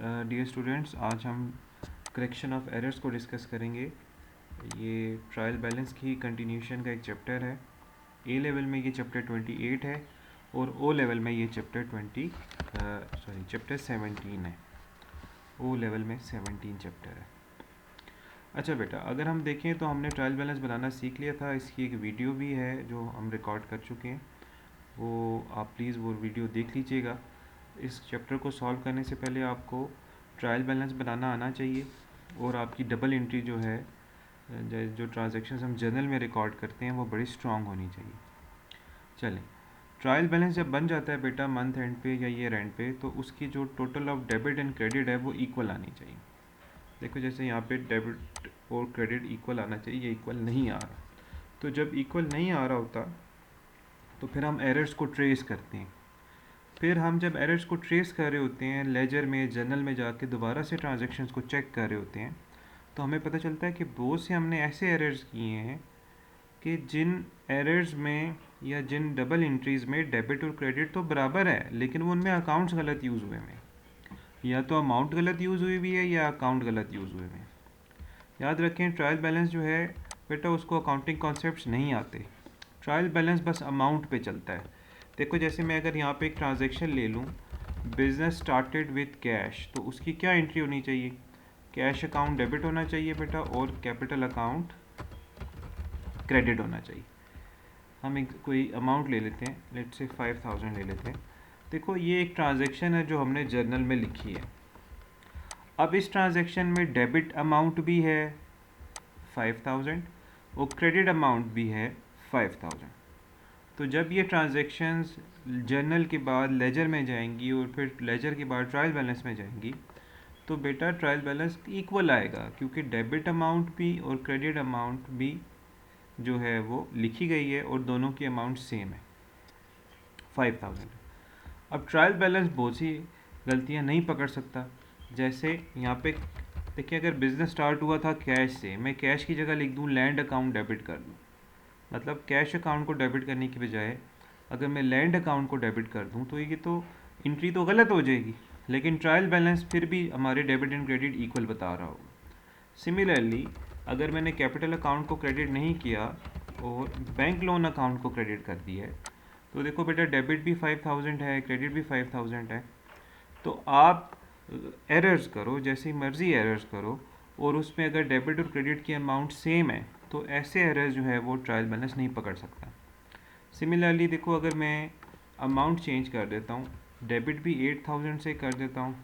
Dear students, आज हम correction of errors को डिस्कस करेंगे। ये ट्रायल बैलेंस की कंटिन्यूशन का एक चैप्टर है। ए लेवल में ये चैप्टर 28 है और ओ लेवल में ये चैप्टर 17 है। ओ लेवल में 17 चैप्टर है। अच्छा बेटा, अगर हम देखें तो हमने ट्रायल बैलेंस बनाना सीख लिया था। इसकी एक वीडियो भी है जो हम रिकॉर्ड कर चुके हैं, वो आप प्लीज़ वो वीडियो देख लीजिएगा। इस चैप्टर को सॉल्व करने से पहले आपको ट्रायल बैलेंस बनाना आना चाहिए और आपकी डबल एंट्री जो है, जो ट्रांजैक्शंस हम जर्नल में रिकॉर्ड करते हैं, वो बड़ी स्ट्रांग होनी चाहिए। चलें, ट्रायल बैलेंस जब बन जाता है बेटा मंथ एंड पे या ईयर एंड पे, तो उसकी जो total of debit and credit है वो इक्वल आनी चाहिए। देखो जैसे यहाँ पे डेबिट और क्रेडिट इक्वल आना चाहिए, ये इक्वल नहीं आ रहा। तो जब इक्वल नहीं आ रहा होता तो फिर हम एरर्स को ट्रेस करते हैं। फिर हम जब एरर्स को ट्रेस कर रहे होते हैं, लेजर में जर्नल में जाके दोबारा से ट्रांजैक्शंस को चेक कर रहे होते हैं, तो हमें पता चलता है कि बहुत से हमने ऐसे एरर्स किए हैं कि जिन एरर्स में या जिन डबल एंट्रीज़ में डेबिट और क्रेडिट तो बराबर है, लेकिन वो उनमें अकाउंट्स गलत यूज़ हुए हैं। या तो अमाउंट गलत यूज़ हुई भी है या अकाउंट गलत यूज़ हुए हैं। याद रखें, ट्रायल बैलेंस जो है बेटा, उसको अकाउंटिंग कॉन्सेप्ट्स नहीं आते। ट्रायल बैलेंस बस अमाउंट पे चलता है। देखो जैसे मैं अगर यहाँ पे एक ट्रांजैक्शन ले लूँ, बिजनेस स्टार्टेड विथ कैश, तो उसकी क्या एंट्री होनी चाहिए? कैश अकाउंट डेबिट होना चाहिए बेटा और कैपिटल अकाउंट क्रेडिट होना चाहिए। हम एक कोई अमाउंट ले लेते हैं, लेट्स से 5000 ले लेते हैं। देखो ये एक ट्रांजैक्शन है जो हमने जर्नल में लिखी है। अब इस ट्रांजैक्शन में डेबिट अमाउंट भी है 5000 और क्रेडिट अमाउंट भी है 5000। तो जब ये ट्रांजैक्शंस जर्नल के बाद लेजर में जाएंगी और फिर लेजर के बाद ट्रायल बैलेंस में जाएंगी, तो बेटा ट्रायल बैलेंस इक्वल आएगा, क्योंकि डेबिट अमाउंट भी और क्रेडिट अमाउंट भी जो है वो लिखी गई है और दोनों की अमाउंट सेम है 5000। अब ट्रायल बैलेंस बहुत सी गलतियां नहीं पकड़ सकता। जैसे यहाँ पे देखिए, अगर बिज़नेस स्टार्ट हुआ था कैश से, मैं कैश की जगह लिख दूँ लैंड अकाउंट डेबिट कर दूँ, मतलब कैश अकाउंट को डेबिट करने की बजाय अगर मैं लैंड अकाउंट को डेबिट कर दूं, तो ये तो एंट्री तो गलत हो जाएगी, लेकिन ट्रायल बैलेंस फिर भी हमारे डेबिट एंड क्रेडिट इक्वल बता रहा होगा। सिमिलरली अगर मैंने कैपिटल अकाउंट को क्रेडिट नहीं किया और बैंक लोन अकाउंट को क्रेडिट कर दिया है, तो देखो बेटा डेबिट भी 5000 है, क्रेडिट भी 5000 है। तो आप एरर्स करो, जैसी मर्ज़ी एरर्स करो, और उसमें अगर डेबिट और क्रेडिट की अमाउंट सेम है तो ऐसे एरर्स जो है वो ट्रायल बैलेंस नहीं पकड़ सकता। सिमिलरली देखो, अगर मैं अमाउंट चेंज कर देता हूँ, डेबिट भी 8000 से कर देता हूँ,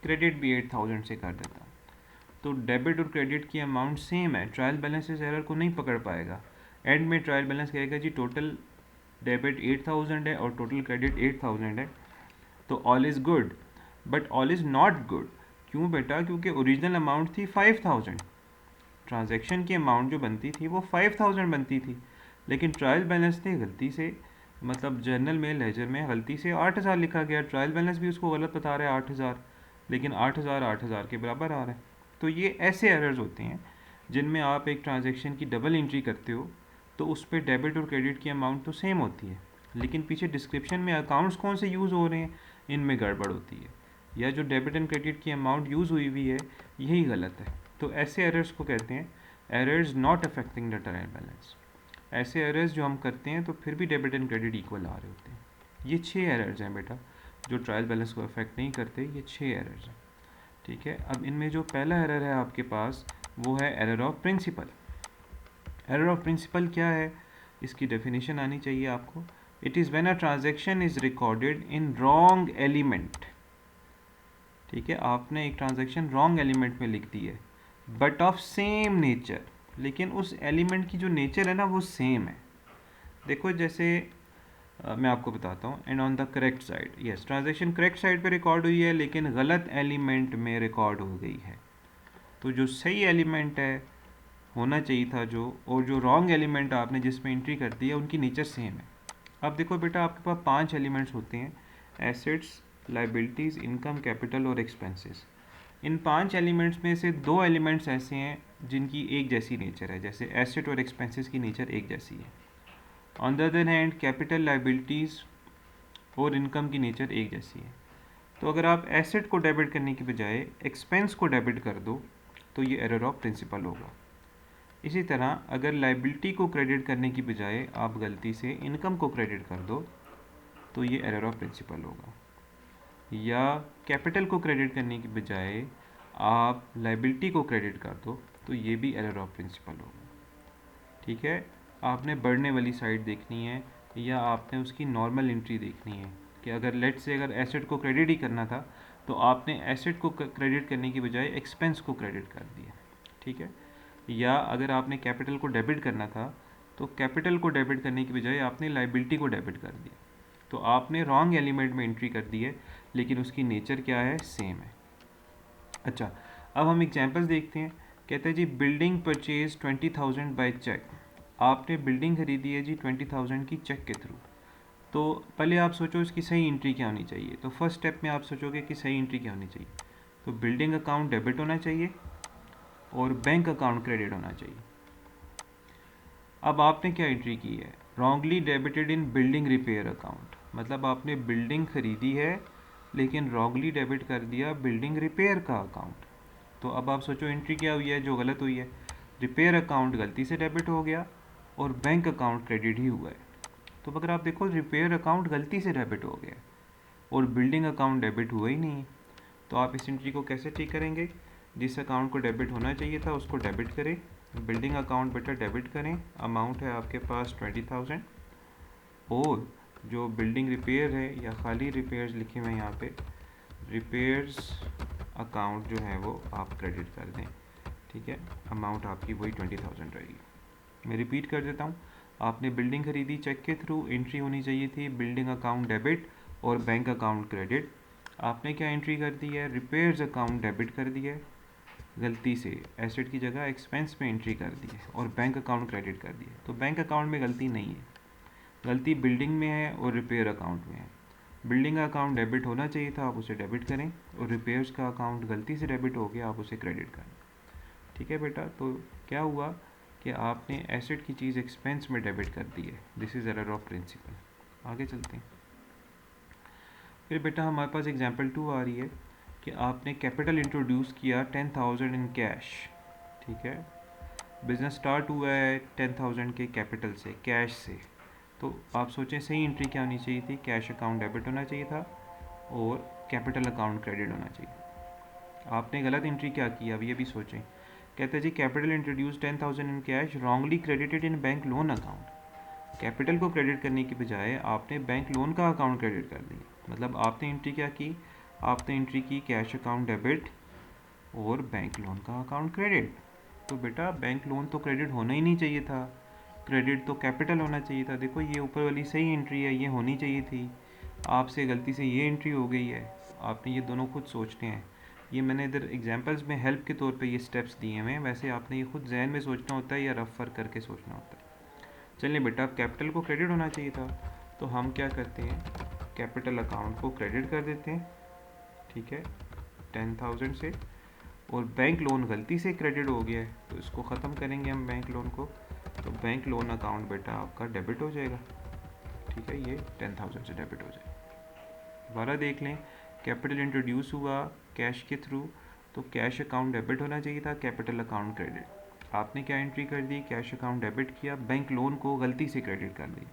क्रेडिट भी 8000 से कर देता हूँ, तो डेबिट और क्रेडिट की अमाउंट सेम है, ट्रायल बैलेंस इस एरर को नहीं पकड़ पाएगा। एंड में ट्रायल बैलेंस कहेगा जी टोटल डेबिट 8000 है और टोटल क्रेडिट 8000 है, तो all is good. But all is not good. क्यों बेटा? क्योंकि ओरिजिनल अमाउंट थी 5000, ट्रांजैक्शन की अमाउंट जो बनती थी वो 5000 बनती थी, लेकिन ट्रायल बैलेंस ने गलती से, मतलब जर्नल में लेजर में गलती से 8000 लिखा गया। ट्रायल बैलेंस भी उसको गलत बता रहा है 8000, लेकिन 8000 के बराबर आ रहा है। तो ये ऐसे एरर्स होते हैं जिनमें आप एक ट्रांजैक्शन की डबल एंट्री करते हो, तो उस पर डेबिट और क्रेडिट की अमाउंट तो सेम होती है, लेकिन पीछे डिस्क्रिप्शन में अकाउंट्स कौन से यूज़ हो रहे हैं, इनमें गड़बड़ होती है, या जो डेबिट एंड क्रेडिट की अमाउंट यूज़ हुई हुई है यही गलत है। तो ऐसे एरर्स को कहते हैं errors not affecting the trial balance. ऐसे एरर्स जो हम करते हैं तो फिर भी डेबिट एंड क्रेडिट इक्वल आ रहे होते हैं। ये 6 एरर्स हैं बेटा जो ट्रायल बैलेंस को अफेक्ट नहीं करते, ये 6 एरर्स हैं। ठीक है, अब इनमें जो पहला एरर है आपके पास वो है error of principle. Error of principle क्या है, इसकी डेफिनेशन आनी चाहिए आपको। It is when a transaction is recorded in wrong element. ठीक है, आपने एक ट्रांजैक्शन रॉन्ग एलिमेंट में लिख दी है, बट ऑफ सेम नेचर, लेकिन उस एलिमेंट की जो नेचर है ना वो सेम है। देखो जैसे मैं आपको बताता हूँ, and on the correct side, yes, transaction correct side पे रिकॉर्ड हुई है लेकिन गलत एलिमेंट में रिकॉर्ड हो गई है। तो जो सही एलिमेंट है होना चाहिए था जो, और जो रॉन्ग एलिमेंट आपने जिसमें एंट्री कर दी है, उनकी नेचर सेम है। अब देखो बेटा, आपके पास 5 एलिमेंट्स होते हैं, एसेट्स, लाइबिलिटीज़, इनकम, कैपिटल और एक्सपेंसेस। इन 5 एलिमेंट्स में से 2 एलिमेंट्स ऐसे हैं जिनकी एक जैसी नेचर है, जैसे एसेट और एक्सपेंसेस की नेचर एक जैसी है। On the other hand capital, liabilities और इनकम की नेचर एक जैसी है। तो अगर आप एसेट को डेबिट करने की बजाय एक्सपेंस को डेबिट कर दो तो ये एरर ऑफ प्रिंसिपल होगा। इसी तरह अगर लाइबिलिटी को क्रेडिट करने की बजाय आप गलती से इनकम को क्रेडिट कर दो तो ये एरर ऑफ प्रिंसिपल होगा। या कैपिटल को क्रेडिट करने की बजाय आप लाइबिलिटी को क्रेडिट कर दो तो ये भी एरर ऑफ प्रिंसिपल होगा। ठीक है, आपने बढ़ने वाली साइड देखनी है या आपने उसकी नॉर्मल एंट्री देखनी है कि अगर लेट से अगर एसेट को क्रेडिट ही करना था तो आपने एसेट को क्रेडिट करने की बजाय एक्सपेंस को क्रेडिट कर दिया। ठीक है, या अगर आपने कैपिटल को डेबिट करना था तो कैपिटल को डेबिट करने की बजाय आपने लाइबिलिटी को डेबिट कर दिया। तो आपने रॉन्ग एलिमेंट में एंट्री कर दी है, लेकिन उसकी नेचर क्या है, सेम है। अच्छा, अब हम एग्जांपल्स देखते हैं। कहते हैं जी बिल्डिंग परचेज 20,000 बाय चेक। आपने बिल्डिंग खरीदी है जी 20,000 की चेक के थ्रू। तो पहले आप सोचो इसकी सही एंट्री क्या होनी चाहिए। तो फर्स्ट स्टेप में आप सोचोगे कि सही एंट्री क्या होनी चाहिए। तो बिल्डिंग अकाउंट डेबिट होना चाहिए और बैंक अकाउंट क्रेडिट होना चाहिए। अब आपने क्या एंट्री की है, wrongly debited in building repair account. मतलब आपने बिल्डिंग खरीदी है लेकिन रॉन्गली डेबिट कर दिया बिल्डिंग रिपेयर का अकाउंट। तो अब आप सोचो एंट्री क्या हुई है जो गलत हुई है। रिपेयर अकाउंट गलती से डेबिट हो गया और बैंक अकाउंट क्रेडिट ही हुआ है। तो अगर आप देखो रिपेयर अकाउंट गलती से डेबिट हो गया और बिल्डिंग अकाउंट डेबिट हुआ ही नहीं, तो आप इस एंट्री को कैसे ठीक करेंगे। जिस अकाउंट को डेबिट होना चाहिए था उसको डेबिट करें, बिल्डिंग अकाउंट बेटा डेबिट करें, अमाउंट है आपके पास 20,000, और जो बिल्डिंग रिपेयर है या खाली रिपेयर्स लिखे हुए हैं यहाँ पे, रिपेयर्स अकाउंट जो है वो आप क्रेडिट कर दें। ठीक है, अमाउंट आपकी वही 20,000 रहेगी। मैं रिपीट कर देता हूँ, आपने बिल्डिंग खरीदी चेक के थ्रू, एंट्री होनी चाहिए थी बिल्डिंग अकाउंट डेबिट और बैंक अकाउंट क्रेडिट। आपने क्या एंट्री कर दी है, रिपेयर्स अकाउंट डेबिट कर दिया है, गलती से एसेट की जगह एक्सपेंस में एंट्री कर दी है, और बैंक अकाउंट क्रेडिट कर दिया। तो बैंक अकाउंट में गलती नहीं है, गलती बिल्डिंग में है और रिपेयर अकाउंट में है। बिल्डिंग का अकाउंट डेबिट होना चाहिए था, आप उसे डेबिट करें, और रिपेयर्स का अकाउंट गलती से डेबिट हो गया, आप उसे क्रेडिट करें। ठीक है बेटा, तो क्या हुआ कि आपने एसेट की चीज़ एक्सपेंस में डेबिट कर दी है। This is error of principle. आगे चलते हैं। फिर बेटा हमारे पास एग्जांपल 2 आ रही है कि आपने कैपिटल इंट्रोड्यूस किया 10,000 इन कैश। ठीक है, बिजनेस स्टार्ट हुआ है 10,000 के कैपिटल से, कैश से। तो आप सोचें सही एंट्री क्या होनी चाहिए थी, कैश अकाउंट डेबिट होना चाहिए था और कैपिटल अकाउंट क्रेडिट होना चाहिए। आपने गलत एंट्री क्या की, अब ये भी सोचें। कहते हैं जी capital introduce 10,000 in cash, wrongly credited in bank loan account. Capital को क्रेडिट करने की बजाय आपने बैंक लोन का अकाउंट क्रेडिट कर दिया। मतलब आपने एंट्री क्या की, आपने एंट्री की कैश अकाउंट डेबिट और बैंक लोन का अकाउंट क्रेडिट। तो बेटा बैंक लोन तो क्रेडिट होना ही नहीं चाहिए था, क्रेडिट तो कैपिटल होना चाहिए था। देखो ये ऊपर वाली सही एंट्री है, ये होनी चाहिए थी, आपसे गलती से ये एंट्री हो गई है। आपने ये दोनों खुद सोचने हैं। ये मैंने इधर एग्जांपल्स में हेल्प के तौर पे ये स्टेप्स दिए हैं, वैसे आपने ये खुद जहन में सोचना होता है या रफ वर्क करके सोचना होता है। चलिए बेटा, अब कैपिटल को क्रेडिट होना चाहिए था, तो हम क्या करते हैं, कैपिटल अकाउंट को क्रेडिट कर देते हैं। ठीक है, 10,000 से, और बैंक लोन गलती से क्रेडिट हो गया है तो इसको ख़त्म करेंगे हम बैंक लोन को। तो बैंक लोन अकाउंट बेटा आपका डेबिट हो जाएगा। ठीक है, ये 10,000 से डेबिट हो जाएगा। दोबारा देख लें, कैपिटल इंट्रोड्यूस हुआ कैश के थ्रू, तो कैश अकाउंट डेबिट होना चाहिए था, कैपिटल अकाउंट क्रेडिट। आपने क्या एंट्री कर दी, कैश अकाउंट डेबिट किया, बैंक लोन को गलती से क्रेडिट कर दी।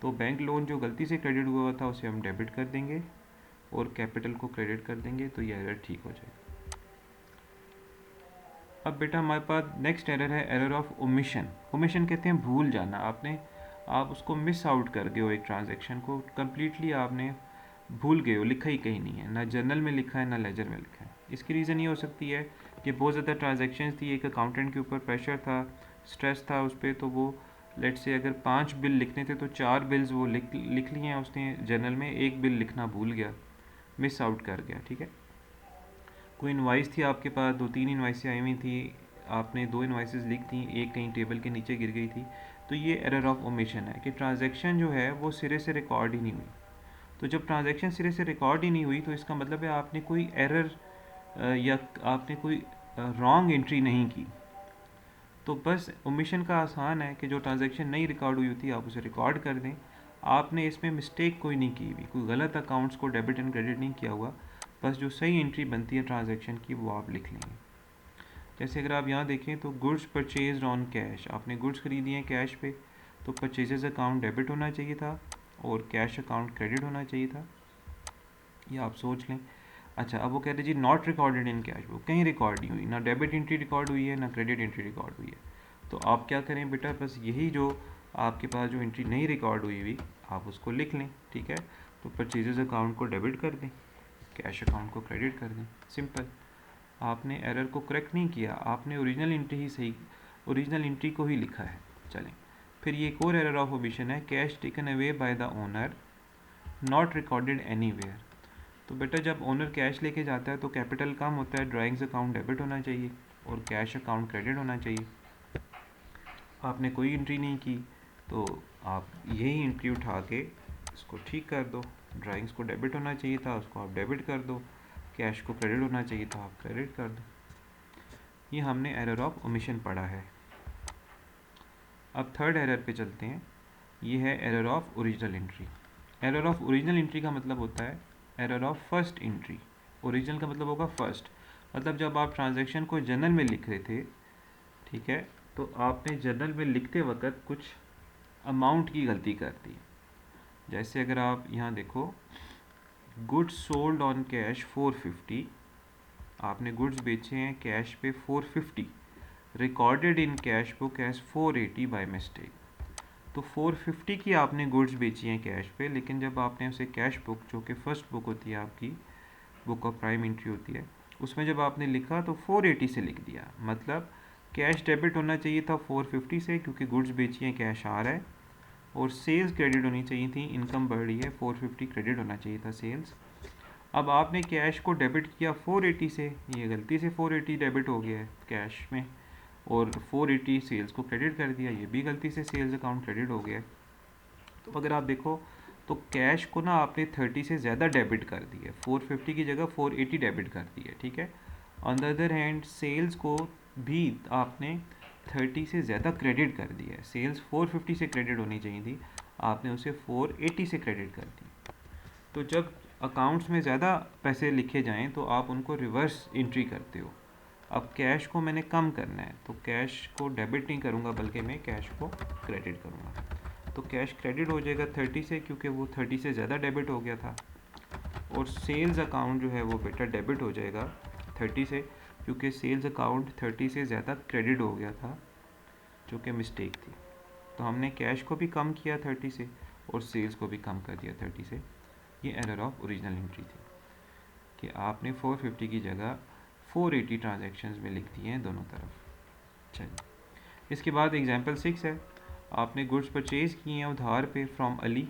तो बैंक लोन जो गलती से क्रेडिट हुआ था उसे हम डेबिट कर देंगे और कैपिटल को क्रेडिट कर देंगे, तो ये एरर ठीक हो जाएगा। अब बेटा हमारे पास नेक्स्ट एरर है एरर ऑफ ओमिशन। ओमिशन कहते हैं भूल जाना। आप उसको मिस आउट कर गए हो, एक ट्रांजैक्शन को कम्प्लीटली आपने भूल गए हो, लिखा ही कहीं नहीं है, ना जर्नल में लिखा है ना लेजर में लिखा है। इसकी रीज़न ये हो सकती है कि बहुत ज़्यादा ट्रांजैक्शंस थी, एक अकाउंटेंट के ऊपर प्रेशर था, स्ट्रेस था उस पर, तो वो लेट से अगर 5 बिल लिखने थे तो 4 बिल्स वो लिख लिए हैं उसने जर्नल में, एक बिल लिखना भूल गया, मिस आउट कर गया। ठीक है, कोई इनवाइस थी आपके पास, 2-3 इनवाइसें आई हुई थी, आपने 2 इनवाइसेस लिख दी, एक कहीं टेबल के नीचे गिर गई थी, तो ये एरर ऑफ ओमिशन है कि ट्रांजैक्शन जो है वो सिरे से रिकॉर्ड ही नहीं हुई। तो जब ट्रांजैक्शन सिरे से रिकॉर्ड ही नहीं हुई तो इसका मतलब है आपने कोई एरर या आपने कोई रॉन्ग एंट्री नहीं की। तो बस ओमिशन का आसान है कि जो ट्रांजैक्शन नहीं रिकॉर्ड हुई थी आप उसे रिकॉर्ड कर दें। आपने इसमें मिस्टेक कोई नहीं की हुई, कोई गलत अकाउंट्स को डेबिट एंड क्रेडिट नहीं किया हुआ, बस जो सही एंट्री बनती है ट्रांजैक्शन की वो आप लिख लेंगे। जैसे अगर आप यहाँ देखें तो गुड्स परचेज ऑन कैश, आपने गुड्स खरीदी हैं कैश पे, तो परचेजेस अकाउंट डेबिट होना चाहिए था और कैश अकाउंट क्रेडिट होना चाहिए था, ये आप सोच लें। अच्छा, अब वो कहते हैं जी not recorded in cash book, कहीं रिकॉर्ड नहीं हुई, ना डेबिट एंट्री रिकॉर्ड हुई है ना क्रेडिट एंट्री रिकॉर्ड हुई है। तो आप क्या करें बेटा, बस यही जो आपके पास जो एंट्री नहीं रिकॉर्ड हुई आप उसको लिख लें, ठीक है। तो परचेजेस अकाउंट को डेबिट कर दें, कैश अकाउंट को क्रेडिट कर दें, सिंपल। आपने एरर को करेक्ट नहीं किया, आपने ओरिजिनल एंट्री ही सही, ओरिजिनल एंट्री को ही लिखा है। चलें, फिर ये एक और एरर ऑफ ओमिशन है, cash taken away by the owner not recorded anywhere. तो बेटा जब ओनर कैश लेके जाता है तो कैपिटल कम होता है, ड्राइंग्स अकाउंट डेबिट होना चाहिए और कैश अकाउंट क्रेडिट होना चाहिए। आपने कोई एंट्री नहीं की तो आप यही एंट्री उठा के इसको ठीक कर दो, ड्राइंग्स को डेबिट होना चाहिए था उसको आप डेबिट कर दो, कैश को क्रेडिट होना चाहिए था आप क्रेडिट कर दो। ये हमने एरर ऑफ ओमिशन पढ़ा है। अब थर्ड एरर पे चलते हैं, ये है error of original entry. Error of original entry का मतलब होता है error of first entry. Original का मतलब होगा फर्स्ट, मतलब जब आप ट्रांजैक्शन को जर्नल में लिख रहे थे, ठीक है, तो आपने जर्नल में लिखते वक्त कुछ अमाउंट की गलती कर दी। जैसे अगर आप यहाँ देखो, गुड्स सोल्ड ऑन कैश 450, आपने गुड्स बेचे हैं कैश पे 450, recorded in cash book as 480 by mistake. तो 450 की आपने गुड्स बेची हैं कैश पे, लेकिन जब आपने उसे कैश बुक, जो कि फर्स्ट बुक होती है आपकी, बुक ऑफ प्राइम एंट्री होती है, उसमें जब आपने लिखा तो 480 से लिख दिया। मतलब कैश डेबिट होना चाहिए था 450 से, क्योंकि गुड्स बेची हैं कैश आ रहा है, और सेल्स क्रेडिट होनी चाहिए थी, इनकम बढ़ रही है, 450 क्रेडिट होना चाहिए था सेल्स। अब आपने कैश को डेबिट किया 480 से, ये गलती से 480 डेबिट हो गया है कैश में, और 480 सेल्स को क्रेडिट कर दिया, ये भी गलती से सेल्स अकाउंट क्रेडिट हो गया है। तो अगर आप देखो तो कैश को ना आपने 30 से ज़्यादा डेबिट कर दिया, 450 की जगह 480 डेबिट कर दी है, ठीक है। On the other hand sales को भी आपने 30 से ज़्यादा क्रेडिट कर दिया है, सेल्स 450 से क्रेडिट होनी चाहिए थी, आपने उसे 480 से क्रेडिट कर दी। तो जब अकाउंट्स में ज़्यादा पैसे लिखे जाएं तो आप उनको रिवर्स एंट्री करते हो। अब कैश को मैंने कम करना है तो कैश को डेबिट नहीं करूँगा, बल्कि मैं कैश को क्रेडिट करूँगा। तो कैश क्रेडिट हो जाएगा 30 से, क्योंकि वो 30 से ज़्यादा डेबिट हो गया था, और सेल्स अकाउंट जो है वो बेटा डेबिट हो जाएगा 30 से, क्योंकि सेल्स अकाउंट 30 से ज़्यादा क्रेडिट हो गया था, जो कि मिस्टेक थी। तो हमने कैश को भी कम किया 30 से और सेल्स को भी कम कर दिया 30 से। ये एरर ऑफ ओरिजिनल एंट्री थी कि आपने 450 की जगह 480 ट्रांजैक्शंस में लिख दिए हैं दोनों तरफ। चलिए, इसके बाद एग्जांपल 6 है, आपने गुड्स परचेज किए हैं उधार पे फ्रॉम अली,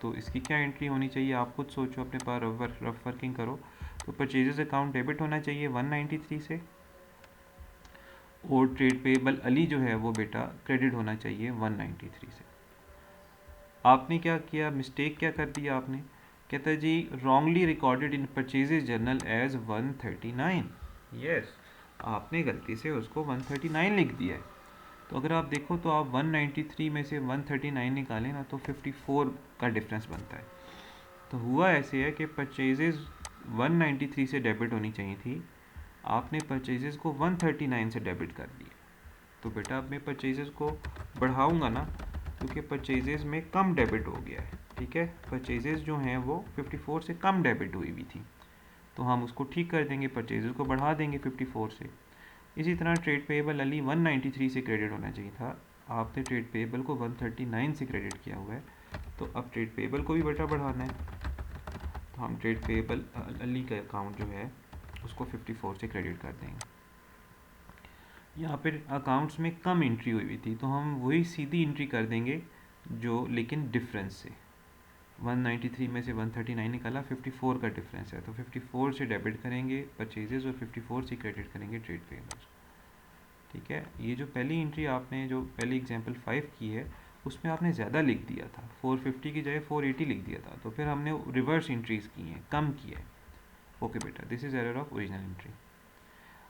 तो इसकी क्या एंट्री होनी चाहिए आप खुद सोचो, अपने पास रफ वर्किंग करो। तो परचेजेस अकाउंट डेबिट होना चाहिए 193 से, और ट्रेड पेबल अली जो है वो बेटा क्रेडिट होना चाहिए 193 से। आपने क्या किया, मिस्टेक क्या कर दिया आपने, कहता है जी wrongly recorded in purchases journal as 139। Yes, आपने गलती से उसको 139 लिख दिया है। तो अगर आप देखो तो आप 193 में से 139 निकालें ना तो 54 का डिफरेंस बनता है। तो हुआ ऐसे है कि परचेजेज 193 से डेबिट होनी चाहिए थी, आपने परचेजेस को 139 से डेबिट कर दिया। तो बेटा अब मैं परचेजेस को बढ़ाऊंगा ना, क्योंकि परचेजेस में कम डेबिट हो गया है, ठीक है। परचेजेस जो हैं वो 54 से कम डेबिट हुई हुई थी, तो हम उसको ठीक कर देंगे, परचेजेस को बढ़ा देंगे 54 से। इसी तरह ट्रेड पेएबल अली 193 से क्रेडिट होना चाहिए था, आपने ट्रेड पेएबल को 139 से क्रेडिट किया हुआ है, तो अब ट्रेड पेएबल को भी बेटा बढ़ाना है। तो हम ट्रेड पेएबल अली का अकाउंट जो है उसको 54 से क्रेडिट कर देंगे। यहाँ पर अकाउंट्स में कम एंट्री हुई हुई थी, तो हम वही सीधी एंट्री कर देंगे जो, लेकिन डिफरेंस से 193 में से 139 निकाला, 54 का डिफरेंस है, तो 54 से डेबिट करेंगे परचेजेस और 54 से क्रेडिट करेंगे ट्रेड पेएबल्स, ठीक है। ये जो पहली एंट्री आपने जो पहली एग्जांपल 5 की है उसमें आपने ज़्यादा लिख दिया था, 450 की जगह 480 लिख दिया था, तो फिर हमने रिवर्स एंट्रीज़ की हैं, कम किया है। ओके बेटा, this is error of original entry.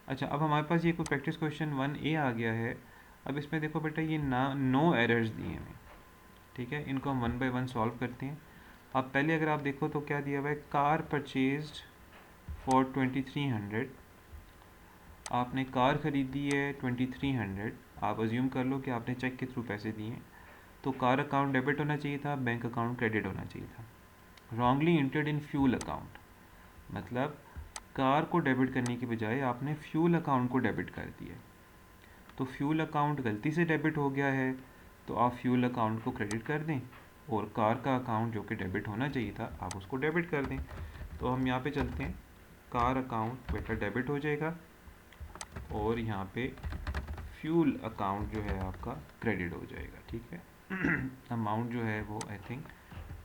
अच्छा, अब हमारे पास ये कोई प्रैक्टिस क्वेश्चन 1A आ गया है। अब इसमें देखो बेटा ये 9 एरर्स दिए हैं, ठीक है, इनको हम 1 बाय 1 सॉल्व करते हैं। अब पहले अगर आप देखो तो क्या दिया हुआ है, कार परचेज्ड फॉर 2300, आपने कार ख़रीदी है 2300, आप अज्यूम कर लो कि आपने चेक के थ्रू पैसे दिए हैं, तो कार अकाउंट डेबिट होना चाहिए था, बैंक अकाउंट क्रेडिट होना चाहिए था। Wrongly entered in fuel account, मतलब कार को डेबिट करने की बजाय आपने फ्यूल अकाउंट को डेबिट कर दिया, तो फ्यूल अकाउंट गलती से डेबिट हो गया है, तो आप फ्यूल अकाउंट को क्रेडिट कर दें, और कार का अकाउंट जो कि डेबिट होना चाहिए था आप उसको डेबिट कर दें। तो हम यहाँ पे चलते हैं, कार अकाउंट बेटा डेबिट हो जाएगा, और यहाँ पे फ्यूल अकाउंट जो है आपका क्रेडिट हो जाएगा, ठीक है। अमाउंट जो है वो आई थिंक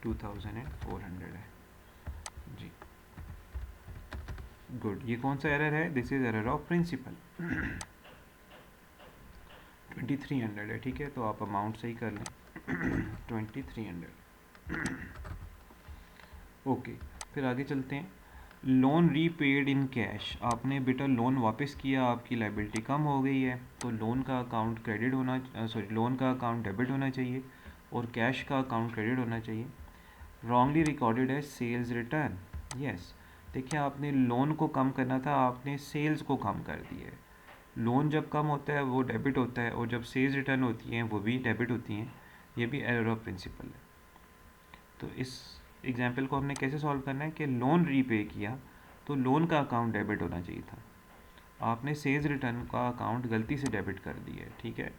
2400 है जी। गुड, ये कौन सा एरर है? This is error of principle. 2300 है, ठीक है, तो आप अमाउंट सही कर लें 2300। ओके, फिर आगे चलते हैं। लोन रीपेड इन कैश, आपने बेटा लोन वापस किया, आपकी लाइबिलिटी कम हो गई है, तो लोन का अकाउंट क्रेडिट होना, सॉरी लोन का अकाउंट डेबिट होना चाहिए और कैश का अकाउंट क्रेडिट होना चाहिए। रॉन्गली रिकॉर्डेड है सेल्स रिटर्न, यस, देखिए आपने लोन को कम करना था, आपने सेल्स को कम कर दिया है। लोन जब कम होता है वो डेबिट होता है, और जब सेल्स रिटर्न होती हैं वो भी डेबिट होती हैं, ये भी एरर ऑफ प्रिंसिपल है। तो इस एग्जाम्पल को हमने कैसे सॉल्व करना है कि लोन रीपे किया तो लोन का अकाउंट डेबिट होना चाहिए था, आपने सेल्स रिटर्न का अकाउंट गलती से डेबिट कर दिया है, ठीक है।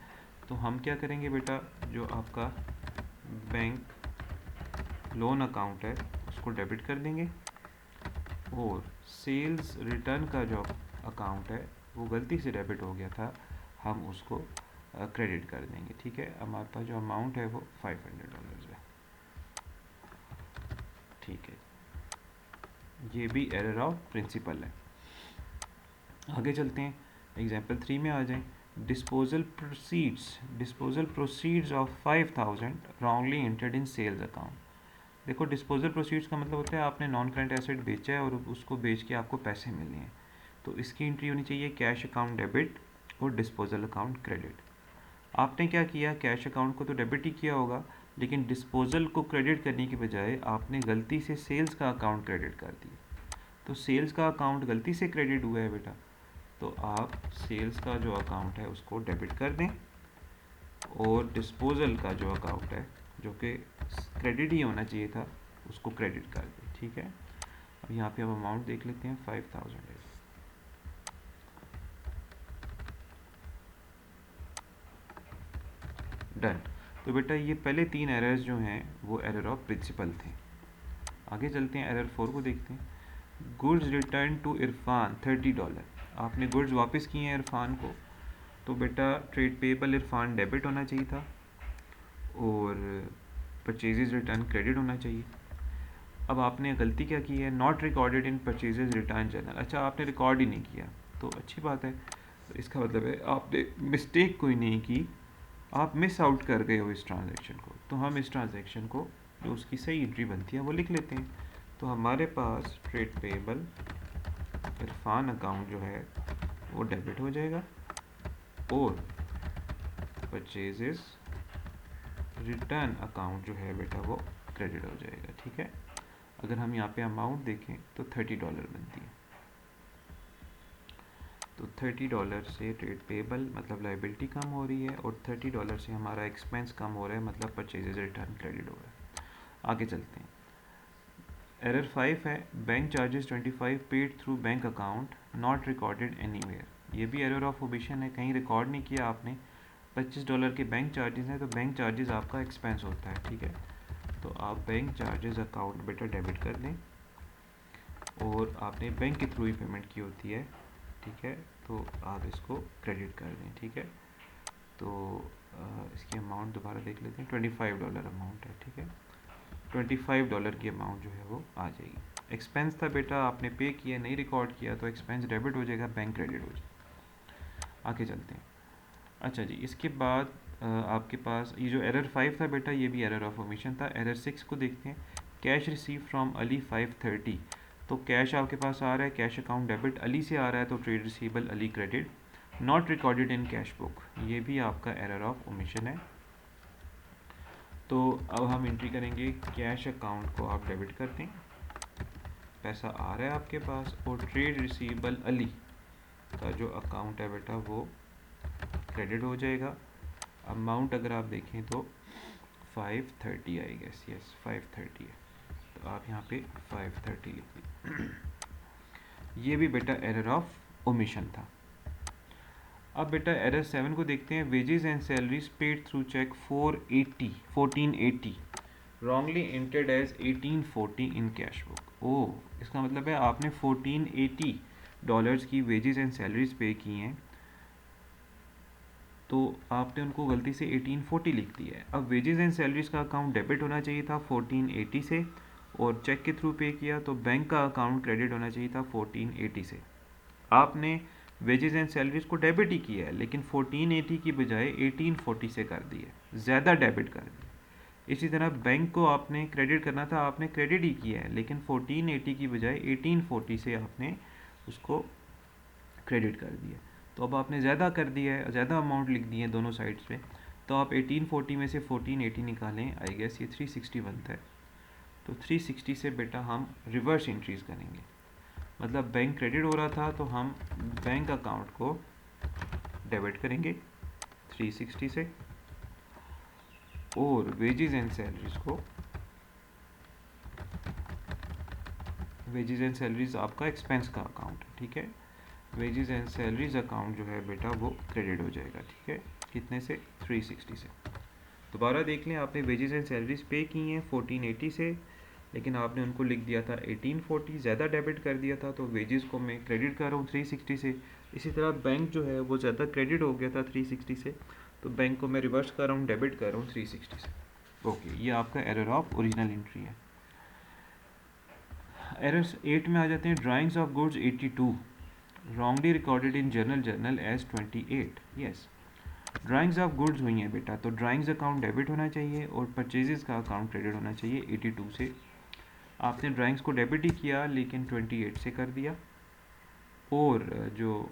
तो हम क्या करेंगे बेटा, जो आपका बैंक लोन अकाउंट है उसको डेबिट कर देंगे, और सेल्स रिटर्न का जो अकाउंट है वो गलती से डेबिट हो गया था, हम उसको क्रेडिट कर देंगे, ठीक है। हमारे पास जो अमाउंट है वो $500 है, ठीक है। ये भी एरर ऑफ प्रिंसिपल है। आगे चलते हैं, एग्जाम्पल 3 में आ जाएं। Disposal proceeds of 5000 wrongly entered in sales account. देखो डिस्पोजल प्रोसीड्स का मतलब होता है आपने नॉन करंट एसेट बेचा है और उसको बेच के आपको पैसे मिले हैं, तो इसकी एंट्री होनी चाहिए कैश अकाउंट डेबिट और डिस्पोजल अकाउंट क्रेडिट। आपने क्या किया, कैश अकाउंट को तो डेबिट ही किया होगा, लेकिन डिस्पोजल को क्रेडिट करने की बजाय आपने गलती से सेल्स का अकाउंट क्रेडिट कर दिया, तो सेल्स का अकाउंट गलती से क्रेडिट हुआ है बेटा, तो आप सेल्स का जो अकाउंट है उसको डेबिट कर दें, और डिस्पोजल का जो अकाउंट है जो कि क्रेडिट ही होना चाहिए था उसको क्रेडिट कर दें, ठीक है। अब यहाँ पे हम अमाउंट देख लेते हैं, 5000 है। डन। तो बेटा ये पहले 3 एरर्स जो हैं वो एरर ऑफ प्रिंसिपल थे। आगे चलते हैं, एरर 4 को देखते हैं। गुड्स रिटर्न टू इरफान $30, आपने गुड्स वापस किए हैं इरफान को, तो बेटा ट्रेड पेबल इरफान डेबिट होना चाहिए था और परचेजेज रिटर्न क्रेडिट होना चाहिए। अब आपने गलती क्या की है, not recorded in purchases return journal, अच्छा आपने रिकॉर्ड ही नहीं किया, तो अच्छी बात है, तो इसका मतलब है आपने मिस्टेक कोई नहीं की, आप मिस आउट कर गए हो इस ट्रांजैक्शन को। तो हम इस ट्रांजैक्शन को जो उसकी सही एंट्री बनती है वो लिख लेते हैं। तो हमारे पास ट्रेड पेबल इरफान अकाउंट जो है वो डेबिट हो जाएगा और परचेजेस रिटर्न अकाउंट जो है बेटा वो क्रेडिट हो जाएगा, ठीक है। अगर हम यहाँ पे अमाउंट देखें तो $30 बनती है, तो $30 से ट्रेड पेबल मतलब लाइबिलिटी कम हो रही है, और $30 से हमारा एक्सपेंस कम हो रहा है, मतलब परचेजेज रिटर्न क्रेडिट हो रहा है। आगे चलते हैं, एरर 5 है, bank charges 25 paid through bank account not recorded anywhere. ये भी एरर ऑफ ओमिशन है, कहीं रिकॉर्ड नहीं किया आपने। $25 के बैंक चार्जेस हैं, तो बैंक चार्जेस आपका एक्सपेंस होता है, ठीक है। तो आप बैंक चार्जेस अकाउंट बेटा डेबिट कर दें, और आपने बैंक के थ्रू ही पेमेंट की होती है, ठीक है, तो आप इसको क्रेडिट कर दें, ठीक है। तो इसकी अमाउंट दोबारा देख लेते हैं, $25 अमाउंट है, ठीक है। $25 की अमाउंट जो है वो आ जाएगी। एक्सपेंस था बेटा, आपने पे किया नहीं रिकॉर्ड किया, तो एक्सपेंस डेबिट हो जाएगा, बैंक क्रेडिट हो जाएगा। आगे चलते हैं, अच्छा जी, इसके बाद आपके पास ये जो एरर 5 था बेटा, ये भी एरर ऑफ ओमिशन था। एरर 6 को देखते हैं, कैश रिसीव फ्रॉम अली 530, तो कैश आपके पास आ रहा है, कैश अकाउंट डेबिट अली से आ रहा है, तो trade receivable Ali credit, not recorded in cash book, ये भी आपका एरर ऑफ ओमिशन है। तो अब हम एंट्री करेंगे, कैश अकाउंट को आप डेबिट कर दें पैसा आ रहा है आपके पास, और ट्रेड रिसीवेबल अली का जो अकाउंट है बेटा वो क्रेडिट हो जाएगा। अमाउंट अगर आप देखें तो 530 आई गेस, यस 530 है, तो आप यहाँ पे 530 लिख लीजिए। ये भी बेटा एरर ऑफ ओमिशन था। अब बेटा एरर 7 को देखते हैं। Wages and salaries paid through cheque 1480 wrongly entered as 1840 in cash book. Oh, इसका मतलब है आपने $1480 की वेजेस एंड सैलरीज पे की हैं, तो आपने उनको गलती से 1840 लिख दिया है। अब वेजेस एंड सैलरीज का अकाउंट डेबिट होना चाहिए था 1480 से, और चेक के थ्रू पे किया तो बैंक का अकाउंट क्रेडिट होना चाहिए था 1480 से। आपने वेजेस एंड सैलरीज को डेबिट ही किया है, लेकिन 1480 की बजाय 1840 से कर दिया, ज़्यादा डेबिट कर दिया। इसी तरह बैंक को आपने क्रेडिट करना था, आपने क्रेडिट ही किया है, लेकिन 1480 की बजाय 1840 से आपने उसको क्रेडिट कर दिया। तो अब आपने ज़्यादा कर दिया है, ज़्यादा अमाउंट लिख दिए दोनों साइड्स पे, तो आप 1840 में से 1480 निकालें, आई गेस ये 360 बनता है। तो 360 से बेटा हम रिवर्स एंट्रीज करेंगे, मतलब बैंक क्रेडिट हो रहा था तो हम बैंक अकाउंट को डेबिट करेंगे 360 से, और वेजेस एंड सैलरीज को, वेजेस एंड सैलरीज आपका एक्सपेंस का अकाउंट है, ठीक है, वेजेस एंड सैलरीज अकाउंट जो है बेटा वो क्रेडिट हो जाएगा, ठीक है, कितने से 360 से। दोबारा देख लें, आपने वेजेस एंड सैलरीज पे की हैं 1480 से, लेकिन आपने उनको लिख दिया था 1840, ज़्यादा डेबिट कर दिया था, तो वेजेस को मैं क्रेडिट कर रहा हूँ 360 से। इसी तरह बैंक जो है वो ज़्यादा क्रेडिट हो गया था 360 से, तो बैंक को मैं रिवर्स कर रहा हूँ, डेबिट कर रहा हूँ 360 से। ओके, ये आपका एरर ऑफ ओरिजिनल एंट्री है। एरर्स 8 में आ जाते हैं। Drawings of goods 82 wrongly recorded in journal as 28। Yes, drawings of goods हुई हैं बेटा, तो ड्राइंग्स अकाउंट डेबिट होना चाहिए और परचेजेस का अकाउंट क्रेडिट होना चाहिए 82 से। आपने ड्राइंग्स को डेबिट ही किया, लेकिन 28 से कर दिया, और जो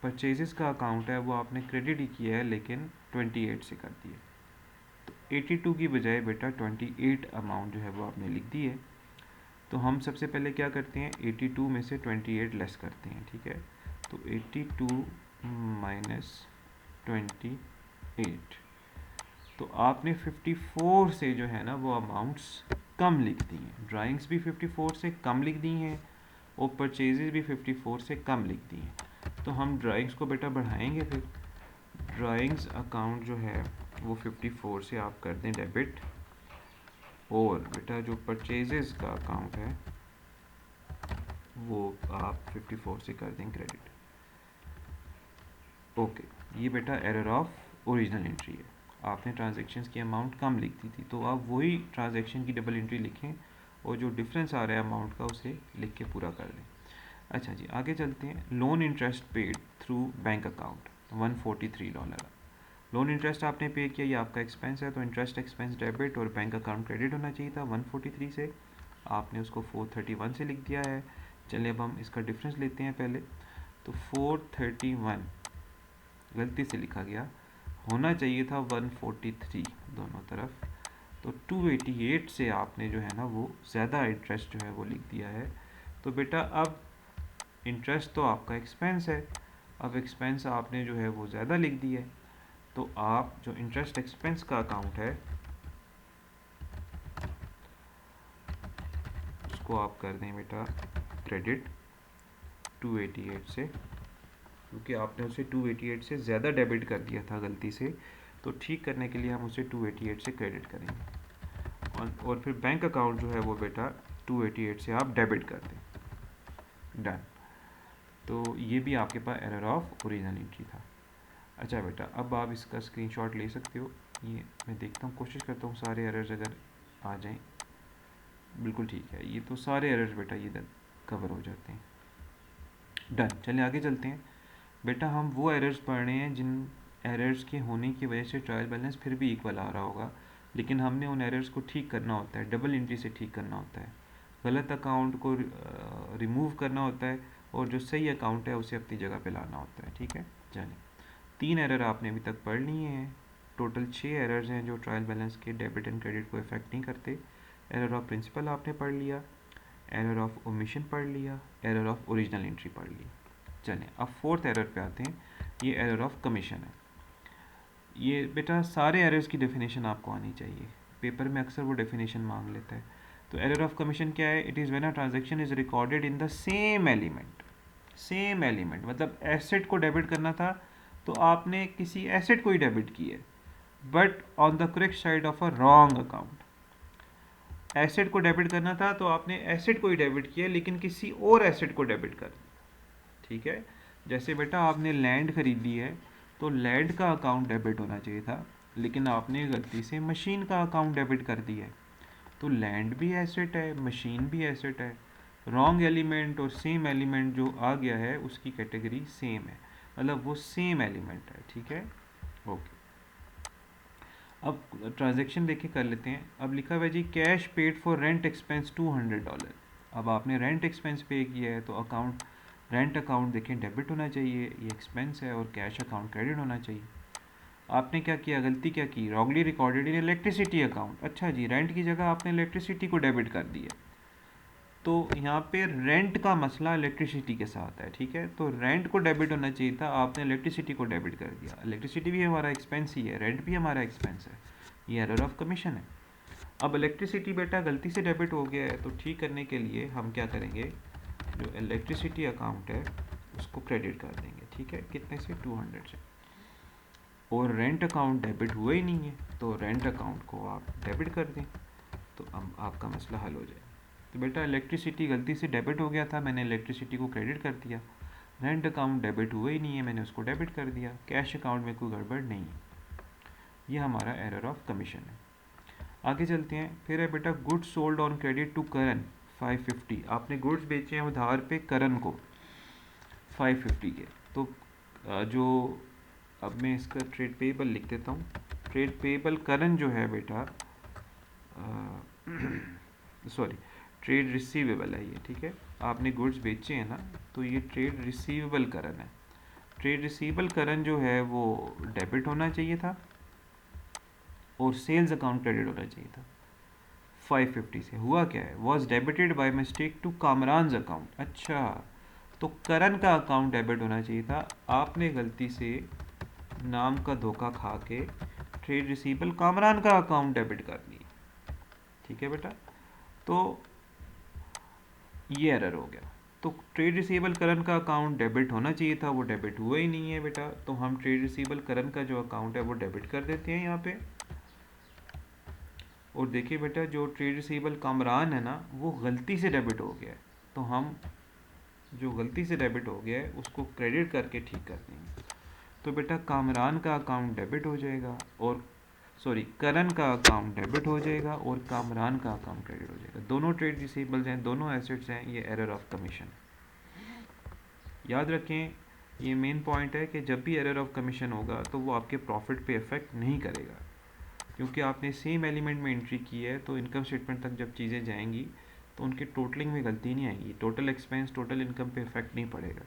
परचेजेस का अकाउंट है वो आपने क्रेडिट ही किया है, लेकिन 28 से कर दिया। तो 82 की बजाय बेटा 28 अमाउंट जो है वो आपने लिख दी है। तो हम सबसे पहले क्या करते हैं, 82 में से 28 लेस करते हैं, ठीक है। तो 82 माइनस 28, तो आपने 54 से जो है ना वो अमाउंट्स कम लिख दी हैं। ड्राइंग्स भी 54 से कम लिख दी हैं, और परचेजेस भी 54 से कम लिख दी हैं। तो हम ड्राइंग्स को बेटा बढ़ाएंगे, फिर ड्राइंग्स अकाउंट जो है वो 54 से आप कर दें डेबिट, और बेटा जो परचेजेस का अकाउंट है वो आप 54 से कर दें क्रेडिट। ओके, ये बेटा एरर ऑफ ओरिजिनल एंट्री है। आपने ट्रांजैक्शंस की अमाउंट कम लिख दी थी, तो आप वही ट्रांजैक्शन की डबल एंट्री लिखें, और जो डिफरेंस आ रहा है अमाउंट का उसे लिख के पूरा कर दें। अच्छा जी, आगे चलते हैं। Loan interest paid through bank account $143। Loan interest आपने पे किया, ये आपका एक्सपेंस है, तो इंटरेस्ट एक्सपेंस डेबिट और बैंक अकाउंट क्रेडिट होना चाहिए था 143 से, आपने उसको 431 से लिख दिया है। चलिए अब हम इसका डिफरेंस लेते हैं पहले। तो 431 गलती से लिखा गया, होना चाहिए था 143 दोनों तरफ, तो 288 से आपने जो है ना वो ज़्यादा इंटरेस्ट जो है वो लिख दिया है। तो बेटा अब इंटरेस्ट तो आपका एक्सपेंस है, अब एक्सपेंस आपने जो है वो ज़्यादा लिख दिया है, तो आप जो इंटरेस्ट एक्सपेंस का अकाउंट है उसको आप कर दें बेटा क्रेडिट 288 से, क्योंकि आपने उसे 288 से ज़्यादा डेबिट कर दिया था गलती से, तो ठीक करने के लिए हम उसे 288 से क्रेडिट करेंगे, और फिर बैंक अकाउंट जो है वो बेटा 288 से आप डेबिट कर दें। डन। तो ये भी आपके पास एरर ऑफ ओरिजिनल एंट्री था। अच्छा बेटा, अब आप इसका स्क्रीनशॉट ले सकते हो। ये मैं देखता हूँ, कोशिश करता हूँ सारे एरर्स अगर आ जाएं। बिल्कुल ठीक है, ये तो सारे एरर्स बेटा ये कवर हो जाते हैं। डन। चलिए आगे चलते हैं। बेटा हम वो एरर्स पढ़ रहे हैं जिन एरर्स के होने की वजह से ट्रायल बैलेंस फिर भी इक्वल आ रहा होगा, लेकिन हमने उन एरर्स को ठीक करना होता है, डबल एंट्री से ठीक करना होता है, गलत अकाउंट को रिमूव करना होता है, और जो सही अकाउंट है उसे अपनी जगह पे लाना होता है, ठीक है। चलिए, 3 एरर आपने अभी तक पढ़ लिए हैं। टोटल 6 एरर्स हैं जो ट्रायल बैलेंस के डेबिट एंड क्रेडिट को इफेक्ट नहीं करते। एरर ऑफ प्रिंसिपल आपने पढ़ लिया, एरर ऑफ ओमिशन पढ़ लिया, एरर ऑफ ओरिजिनल एंट्री पढ़ ली। चलें अब फोर्थ एरर पे आते हैं, ये एरर ऑफ कमीशन है। ये बेटा सारे एरर्स की डेफिनेशन आपको आनी चाहिए, पेपर में अक्सर वो डेफिनेशन मांग लेता है। तो एरर ऑफ कमीशन क्या है? It is when a transaction is recorded in the same element. Same element मतलब एसेट को डेबिट करना था तो आपने किसी एसेट को ही डेबिट किया है, but on the correct side of a wrong account. Asset को डेबिट करना था तो आपने एसेट को ही डेबिट किया लेकिन किसी और एसेट को डेबिट कर दिया। ठीक है, जैसे बेटा आपने लैंड खरीदी है तो लैंड का अकाउंट डेबिट होना चाहिए था, लेकिन आपने गलती से मशीन का अकाउंट डेबिट कर दिया है। तो लैंड भी एसेट है, मशीन भी एसेट है। रॉन्ग एलिमेंट और सेम एलिमेंट जो आ गया है उसकी कैटेगरी सेम है, मतलब वो सेम एलिमेंट है। ठीक है, ओके। अब ट्रांजैक्शन देखिए कर लेते हैं। अब लिखा हुआ है जी cash paid for rent expense $200। अब आपने रेंट एक्सपेंस पे किया है तो अकाउंट रेंट अकाउंट देखें डेबिट होना चाहिए, ये एक्सपेंस है, और कैश अकाउंट क्रेडिट होना चाहिए। आपने क्या किया, गलती क्या की, wrongly recorded in electricity account. अच्छा जी, रेंट की जगह आपने इलेक्ट्रिसिटी को डेबिट कर दिया। तो यहाँ पे रेंट का मसला इलेक्ट्रिसिटी के साथ है। ठीक है, तो रेंट को डेबिट होना चाहिए था, आपने इलेक्ट्रिसिटी को डेबिट कर दिया। इलेक्ट्रिसिटी भी हमारा एक्सपेंस ही है, रेंट भी हमारा एक्सपेंस है, ये एरर ऑफ कमीशन है। अब इलेक्ट्रिसिटी बेटा गलती से डेबिट हो गया है तो ठीक करने के लिए हम क्या करेंगे, जो इलेक्ट्रिसिटी अकाउंट है उसको क्रेडिट कर देंगे। ठीक है, कितने से, 200 से। और रेंट अकाउंट डेबिट हुआ ही नहीं है तो रेंट अकाउंट को आप डेबिट कर दें तो अब आपका मसला हल हो जाए। तो बेटा इलेक्ट्रिसिटी गलती से डेबिट हो गया था, मैंने इलेक्ट्रिसिटी को क्रेडिट कर दिया। रेंट अकाउंट डेबिट हुआ ही नहीं है, मैंने उसको डेबिट कर दिया। कैश अकाउंट में कोई गड़बड़ नहीं है। ये हमारा एरर ऑफ कमीशन है। आगे चलते हैं। फिर है बेटा goods sold on credit to Karan 550। आपने गुड्स बेचे हैं उधार पे करण को 550 के। तो जो अब मैं इसका ट्रेड पेबल लिख देता हूँ। ट्रेड पेबल करण जो है बेटा सॉरी ट्रेड रिसीवेबल है ये। ठीक है, आपने गुड्स बेचे हैं ना तो ये ट्रेड रिसीवेबल करण है। ट्रेड रिसीवेबल करण जो है वो डेबिट होना चाहिए था और सेल्स अकाउंट क्रेडिट होना चाहिए था। 550 से हुआ क्या है, was debited by mistake to Kamran account. अच्छा, तो करण का अकाउंट डेबिट होना चाहिए था, आपने गलती से नाम का धोखा खा के ट्रेड रिसीवेबल कामरान का अकाउंट डेबिट कर दिया। ठीक है बेटा, तो ये एरर हो गया। तो ट्रेड रिसीवेबल करण का अकाउंट डेबिट होना चाहिए था, वो डेबिट हुआ ही नहीं है बेटा। तो हम ट्रेड रिसीवेबल करण का जो अकाउंट है वो डेबिट कर देते हैं यहाँ पे। और देखिए बेटा जो ट्रेड रिसीवेबल कामरान है ना वो गलती से डेबिट हो गया है, तो हम जो गलती से डेबिट हो गया है उसको क्रेडिट करके ठीक कर देंगे। तो बेटा कामरान का अकाउंट डेबिट हो जाएगा और सॉरी करण का अकाउंट डेबिट हो जाएगा और कामरान का अकाउंट क्रेडिट हो जाएगा। दोनों ट्रेड रिसीवेबल्स हैं, दोनों एसेट्स हैं, ये एरर ऑफ कमीशन। याद रखें ये मेन पॉइंट है कि जब भी एरर ऑफ कमीशन होगा तो वो आपके प्रॉफिट पे इफेक्ट नहीं करेगा, क्योंकि आपने सेम एलिमेंट में एंट्री की है। तो इनकम स्टेटमेंट तक जब चीज़ें जाएंगी तो उनके टोटलिंग में गलती नहीं आएगी, टोटल एक्सपेंस टोटल इनकम पे इफेक्ट नहीं पड़ेगा,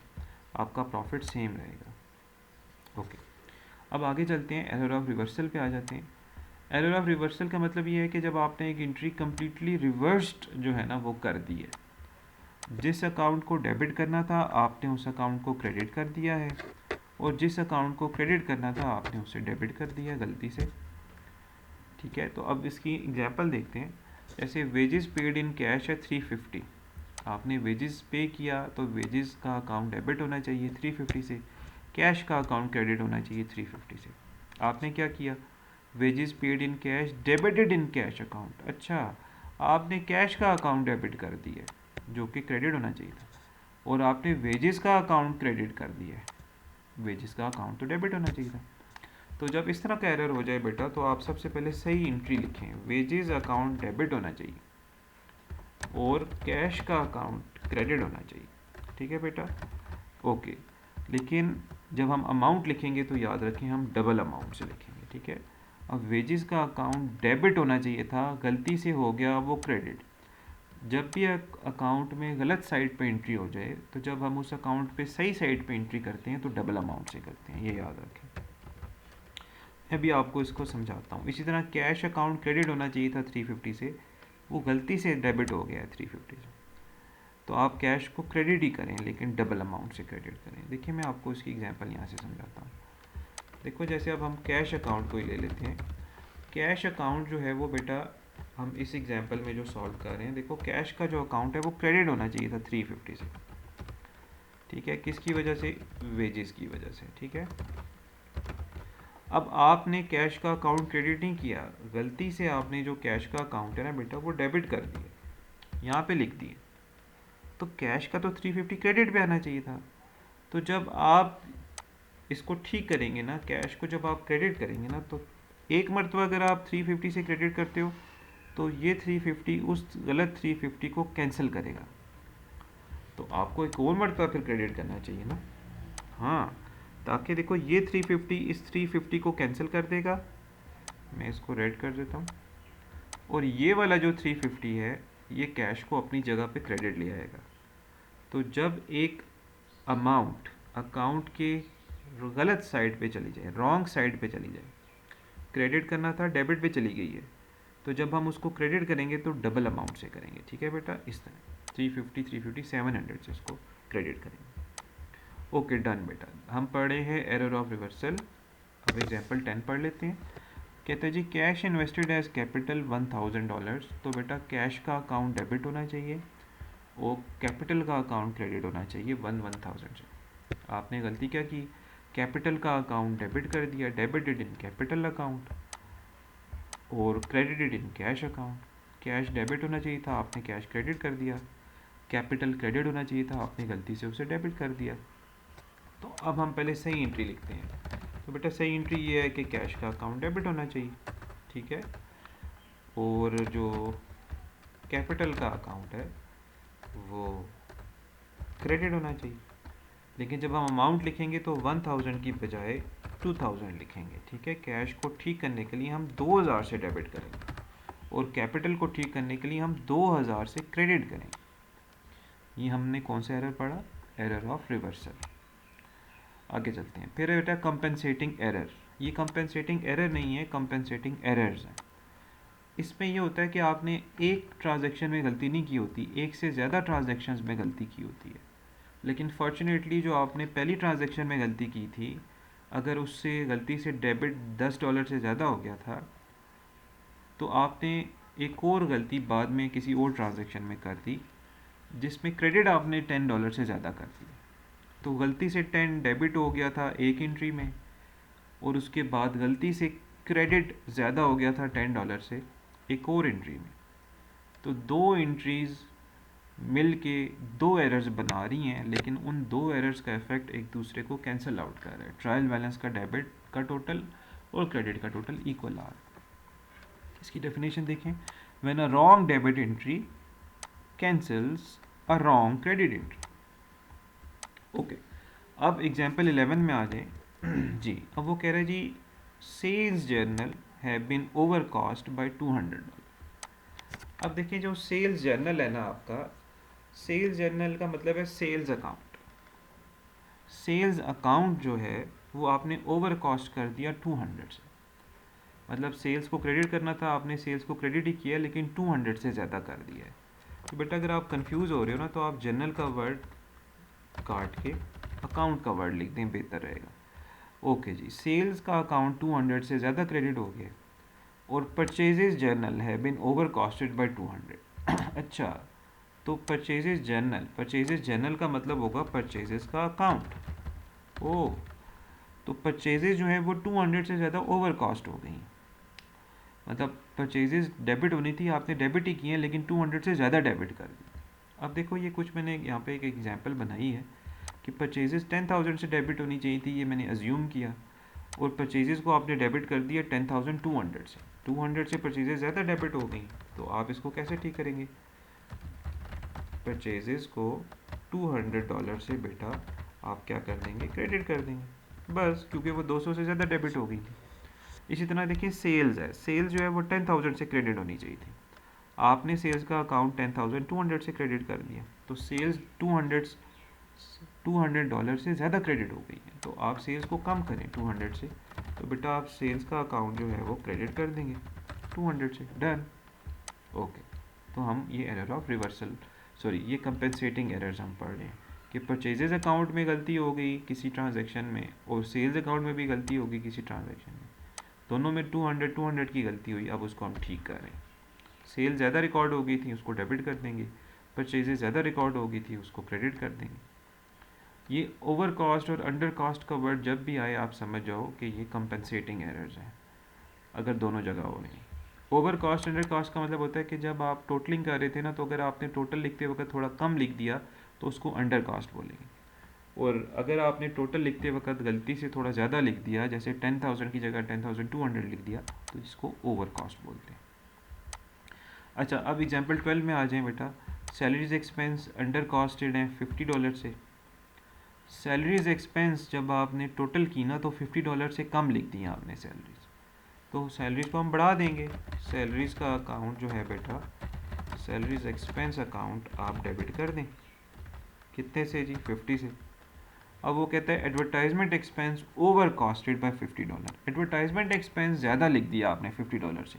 आपका प्रॉफिट सेम रहेगा। ओके, अब आगे चलते हैं, एरर ऑफ रिवर्सल पे आ जाते हैं। एरर ऑफ रिवर्सल का मतलब ये है कि जब आपने एक एंट्री कम्प्लीटली रिवर्स्ड जो है ना वो कर दी है, जिस अकाउंट को डेबिट करना था आपने उस अकाउंट को क्रेडिट कर दिया है, और जिस अकाउंट को क्रेडिट करना था आपने उसे डेबिट कर दिया गलती से। ठीक है, तो अब इसकी एग्जांपल देखते हैं। जैसे वेजेस पेड इन कैश है 350, आपने वेजेस पे किया तो वेजेस का अकाउंट डेबिट होना चाहिए 350 से, कैश का अकाउंट क्रेडिट होना चाहिए 350 से। आपने क्या किया, wages paid in cash debited in cash account. अच्छा, आपने कैश का अकाउंट डेबिट कर दिया जो कि क्रेडिट होना चाहिए था, और आपने वेजेस का अकाउंट क्रेडिट कर दिया है, वेजेस का अकाउंट तो डेबिट होना चाहिए था। तो जब इस तरह का एरर हो जाए बेटा तो आप सबसे पहले सही एंट्री लिखें, वेजेस अकाउंट डेबिट होना चाहिए और कैश का अकाउंट क्रेडिट होना चाहिए। ठीक है बेटा, ओके। लेकिन जब हम अमाउंट लिखेंगे तो याद रखें हम डबल अमाउंट से लिखेंगे। ठीक है, अब वेजेस का अकाउंट डेबिट होना चाहिए था, गलती से हो गया वो क्रेडिट। जब भी अकाउंट में गलत साइड पे एंट्री हो जाए तो जब हम उस अकाउंट पे सही साइड पे एंट्री करते हैं तो डबल अमाउंट से करते हैं, ये याद रखें। मैं भी आपको इसको समझाता हूँ। इसी तरह कैश अकाउंट क्रेडिट होना चाहिए था 350 से, वो गलती से डेबिट हो गया है 350 से। तो आप कैश को क्रेडिट ही करें, लेकिन डबल अमाउंट से क्रेडिट करें। देखिए मैं आपको इसकी एग्जांपल यहाँ से समझाता हूँ। देखो जैसे अब हम कैश अकाउंट को ही ले लेते हैं। कैश अकाउंट जो है वो बेटा हम इस एग्जांपल में जो सॉल्व कर रहे हैं, देखो कैश का जो अकाउंट है वो क्रेडिट होना चाहिए था 350 से, ठीक है। किसकी वजह से? वेजेस की वजह से, ठीक है। अब आपने कैश का अकाउंट क्रेडिट नहीं किया, गलती से आपने जो कैश का अकाउंट है ना बेटा वो डेबिट कर दिया, यहाँ पे लिख दिए, तो कैश का तो 350 क्रेडिट पे आना चाहिए था। तो जब आप इसको ठीक करेंगे ना, कैश को जब आप क्रेडिट करेंगे ना, तो एक मरतबा अगर आप 350 से क्रेडिट करते हो तो ये 350 उस गलत 350 को कैंसिल करेगा, तो आपको एक और मरतबा फिर क्रेडिट करना चाहिए ना। हाँ, ताकि देखो ये 350 इस 350 को कैंसिल कर देगा, मैं इसको रेड कर देता हूँ, और ये वाला जो 350 है ये कैश को अपनी जगह पे क्रेडिट ले आएगा। तो जब एक अमाउंट अकाउंट के गलत साइड पे चली जाए, रॉन्ग साइड पे चली जाए, क्रेडिट करना था डेबिट पे चली गई है, तो जब हम उसको क्रेडिट करेंगे तो डबल अमाउंट से करेंगे, ठीक है बेटा। इस तरह 350 700 से उसको क्रेडिट करेंगे। ओके डन बेटा। हम पढ़े हैं एरर ऑफ रिवर्सल। अब एग्जाम्पल 10 पढ़ लेते हैं। कहते हैं जी कैश इन्वेस्टेड एज कैपिटल $1000, तो बेटा कैश का अकाउंट डेबिट होना चाहिए और कैपिटल का अकाउंट क्रेडिट होना चाहिए 1000 से। आपने गलती क्या की, कैपिटल का अकाउंट डेबिट कर दिया, डेबिटेड इन कैपिटल अकाउंट और credited in cash account. Cash debit होना चाहिए था, आपने कैश क्रेडिट कर दिया। कैपिटल क्रेडिट होना चाहिए था, आपने गलती से उसे डेबिट कर दिया। तो अब हम पहले सही एंट्री लिखते हैं। तो बेटा सही एंट्री ये है कि कैश का अकाउंट डेबिट होना चाहिए, ठीक है, और जो कैपिटल का अकाउंट है वो क्रेडिट होना चाहिए। लेकिन जब हम अमाउंट लिखेंगे तो 1000 की बजाय 2000 लिखेंगे, ठीक है। कैश को ठीक करने के लिए हम 2000 से डेबिट करेंगे और कैपिटल को ठीक करने के लिए हम 2000 से क्रेडिट करेंगे। ये हमने कौन सा एरर पढ़ा? Error of reversal. आगे चलते हैं। फिर बेटा कंपेंसेटिंग एरर। ये कंपेंसेटिंग एरर नहीं है, कंपेंसेटिंग एरर्स हैं। इसमें ये होता है कि आपने एक ट्रांजैक्शन में गलती नहीं की होती, एक से ज़्यादा ट्रांजैक्शंस में गलती की होती है। लेकिन फॉर्चुनेटली जो आपने पहली ट्रांजैक्शन में गलती की थी, अगर उससे गलती से डेबिट $10 से ज़्यादा हो गया था, तो आपने एक और गलती बाद में किसी और ट्रांजैक्शन में कर दी जिसमें क्रेडिट आपने $10 से ज़्यादा कर दिया। तो गलती से 10 डेबिट हो गया था एक एंट्री में, और उसके बाद गलती से क्रेडिट ज़्यादा हो गया था $10 से एक और एंट्री में। तो दो एंट्रीज़ मिल के दो एरर्स बना रही हैं, लेकिन उन दो एरर्स का इफेक्ट एक दूसरे को कैंसिल आउट कर रहा है। ट्रायल बैलेंस का डेबिट का टोटल और क्रेडिट का टोटल इक्वल आ रहा है। इसकी डेफिनेशन देखें, when a wrong debit entry cancels a wrong credit entry. Okay, अब एग्जाम्पल 11 में आ जाए जी। अब वो कह रहे हैं जी sales journal have been over cost by $200। अब देखिए जो सेल्स जर्नल है ना आपका, सेल्स जर्नल का मतलब है सेल्स अकाउंट। सेल्स अकाउंट जो है वो आपने ओवर कॉस्ट कर दिया 200 से। मतलब सेल्स को क्रेडिट करना था, आपने सेल्स को क्रेडिट ही किया लेकिन 200 से ज़्यादा कर दिया है। तो बेटा अगर आप कंफ्यूज हो रहे हो ना, तो आप जर्नल का वर्ड काट के अकाउंट का वर्ड लिख दें, बेहतर रहेगा। ओके जी, सेल्स का अकाउंट 200 से ज़्यादा क्रेडिट हो गया और परचेजेस जर्नल है बिन ओवर कॉस्टेड बाय 200। अच्छा, तो परचेजेस जर्नल का मतलब होगा परचेजेस का अकाउंट। ओह, तो परचेजेस जो है वो 200 से ज़्यादा ओवर कॉस्ट हो गई। मतलब परचेजेस डेबिट होनी थी, आपने डेबिट ही किए हैं लेकिन 200 से ज़्यादा डेबिट कर दी। अब देखो ये कुछ मैंने यहाँ पे एक एग्जांपल बनाई है कि परचेजेस 10,000 से डेबिट होनी चाहिए थी, ये मैंने अज्यूम किया, और परचेजेस को आपने डेबिट कर दिया 10,200 से। 200 से परचेजेस ज़्यादा डेबिट हो गई, तो आप इसको कैसे ठीक करेंगे? परचेजेस को $200 से बेटा आप क्या कर देंगे? क्रेडिट कर देंगे बस, क्योंकि वो 200 से ज़्यादा डेबिट हो गई थी। इसी तरह देखिए सेल्स है, सेल्स जो है वो 10,000 से क्रेडिट होनी चाहिए थी, आपने सेल्स का अकाउंट 10,200 से क्रेडिट कर दिया, तो सेल्स $200 से ज़्यादा क्रेडिट हो गई है। तो आप सेल्स को कम करें 200 से, तो बेटा आप सेल्स का अकाउंट जो है वो क्रेडिट कर देंगे 200 से। डन। ओके, तो हम ये एरर ऑफ रिवर्सल सॉरी ये कंपेंसेटिंग एरर्स हम पढ़ रहे हैं कि परचेजेज अकाउंट में गलती हो गई किसी ट्रांजैक्शन में और सेल्स अकाउंट में भी गलती होगी किसी ट्रांजैक्शन में, दोनों में 200 की गलती हुई, अब उसको हम ठीक कर रहे हैं। सेल ज़्यादा रिकॉर्ड हो गई थी उसको डेबिट कर देंगे, परचेजेज ज़्यादा रिकॉर्ड हो गई थी उसको क्रेडिट कर देंगे। ये ओवर कॉस्ट और अंडर कॉस्ट का वर्ड जब भी आए आप समझ जाओ कि ये कंपेंसेटिंग एरर्स हैं, अगर दोनों जगह हो रही हैं। ओवर कॉस्ट अंडर कॉस्ट का मतलब होता है कि जब आप टोटलिंग कर रहे थे ना, तो अगर आपने टोटल लिखते वक्त थोड़ा कम लिख दिया तो उसको अंडर कॉस्ट बोलेंगे, और अगर आपने टोटल लिखते वक्त गलती से थोड़ा ज़्यादा लिख दिया, जैसे 10,000 की जगह 10,200 लिख दिया, तो इसको ओवर कॉस्ट बोलते हैं। अच्छा, अब एग्जाम्पल 12 में आ जाएं बेटा। सैलरीज एक्सपेंस अंडर कॉस्टेड हैं $50 से। सैलरीज एक्सपेंस जब आपने टोटल की ना तो $50 से कम लिख दी आपने सैलरीज, तो सैलरीज को हम बढ़ा देंगे। सैलरीज का अकाउंट जो है बेटा, सैलरीज एक्सपेंस अकाउंट आप डेबिट कर दें, कितने से जी, 50 से। अब वो कहता है advertisement expense over costed by $50। Advertisement expense ज़्यादा लिख दिया आपने $50 से,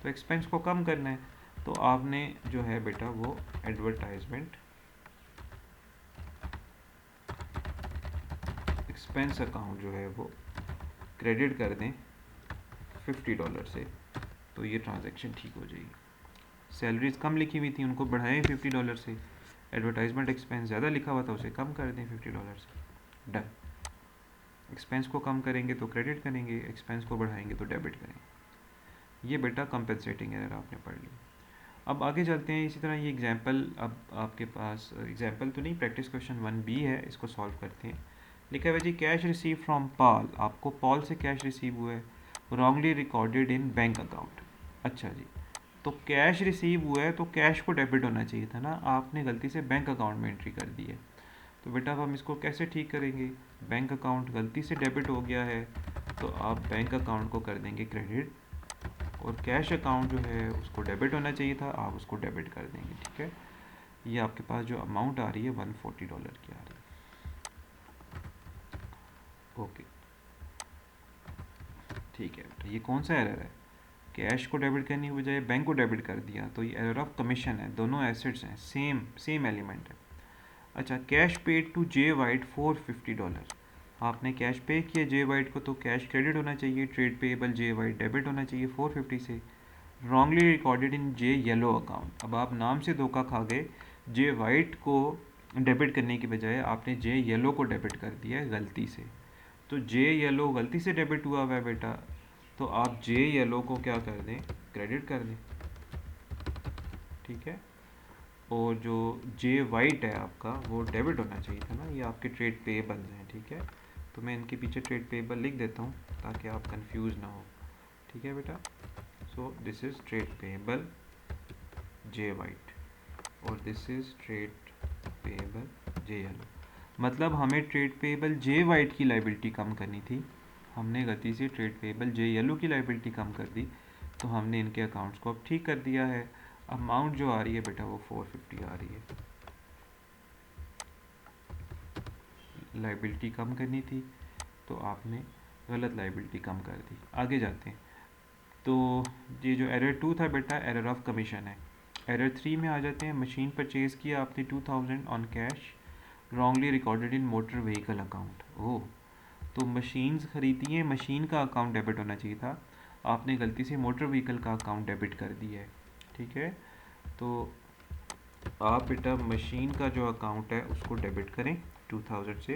तो एक्सपेंस को कम करना है, तो आपने जो है बेटा वो एडवर्टाइजमेंट एक्सपेंस अकाउंट जो है वो क्रेडिट कर दें $50 से, तो ये ट्रांजैक्शन ठीक हो जाएगी। सैलरीज कम लिखी हुई थी उनको बढ़ाएं $50 से, एडवर्टाइजमेंट एक्सपेंस ज़्यादा लिखा हुआ था उसे कम कर दें $50 से, डन। एक्सपेंस को कम करेंगे तो क्रेडिट करेंगे, एक्सपेंस को बढ़ाएंगे तो डेबिट करेंगे। ये बेटा कंपेंसेटिंग एरर आपने पढ़ ली। अब आगे चलते हैं। इसी तरह ये एग्जाम्पल, अब आपके पास एग्जाम्पल तो नहीं, प्रैक्टिस क्वेश्चन 1B है, इसको सॉल्व करते हैं। लिखा है जी, कैश रिसीव फ्रॉम पॉल, आपको पॉल से कैश रिसीव हुआ है, रॉन्गली रिकॉर्डेड इन बैंक अकाउंट। अच्छा जी, तो कैश रिसीव हुआ है तो कैश को डेबिट होना चाहिए था ना, आपने गलती से बैंक अकाउंट में एंट्री कर दी है। तो बेटा अब हम इसको कैसे ठीक करेंगे, बैंक अकाउंट गलती से डेबिट हो गया है तो आप बैंक अकाउंट को कर देंगे क्रेडिट, और कैश अकाउंट जो है उसको डेबिट होना चाहिए था, आप उसको डेबिट कर देंगे। ठीक है, ये आपके पास जो अमाउंट आ रही है $140 की आ रही है। ओके, ठीक है बेटा, ये कौन सा एरर है, कैश को डेबिट करने की बजाय बैंक को डेबिट कर दिया, तो ये एरर ऑफ कमीशन है, दोनों एसेट्स हैं, सेम एलिमेंट है। अच्छा, cash paid to J White for $50, आपने कैश पे किया जे वाइट को, तो कैश क्रेडिट होना चाहिए, trade payable J white debit होना चाहिए 450 से। रॉन्गली रिकॉर्डेड इन जे येलो अकाउंट, अब आप नाम से धोखा खा गए, जे वाइट को डेबिट करने की बजाय आपने जे येलो को डेबिट कर दिया है गलती से, तो जे येलो गलती से डेबिट हुआ हुआ है बेटा, तो आप जे येलो को क्या कर दें, क्रेडिट कर दें। ठीक है, और जो जे वाइट है आपका वो डेबिट होना चाहिए था ना, ये आपके ट्रेड पेएबल्स हैं। ठीक है, तो मैं इनके पीछे ट्रेड पेएबल लिख देता हूँ ताकि आप कंफ्यूज ना हो। ठीक है बेटा, so this is trade payable J White और this is trade payable J Yellow. मतलब हमें ट्रेड पेएबल जे वाइट की लाइबिलिटी कम करनी थी, हमने गलती से ट्रेड पेएबल जे येलो की लाइबिलिटी कम कर दी, तो हमने इनके अकाउंट्स को अब ठीक कर दिया है। अमाउंट जो आ रही है बेटा वो 450 आ रही है, लाइबिलिटी कम करनी थी तो आपने गलत लाइबिलिटी कम कर दी। आगे जाते हैं, तो ये जो एरर 2 था बेटा, एरर ऑफ कमीशन है। एरर 3 में आ जाते हैं। मशीन परचेज़ किया आपने 2000 on cash, wrongly recorded in motor vehicle account. Oh, तो मशीन्स खरीदी हैं, मशीन का अकाउंट डेबिट होना चाहिए था, आपने गलती से मोटर व्हीकल का अकाउंट डेबिट कर दिया है। ठीक है, तो आप बेटा मशीन का जो अकाउंट है उसको डेबिट करें 2000 से,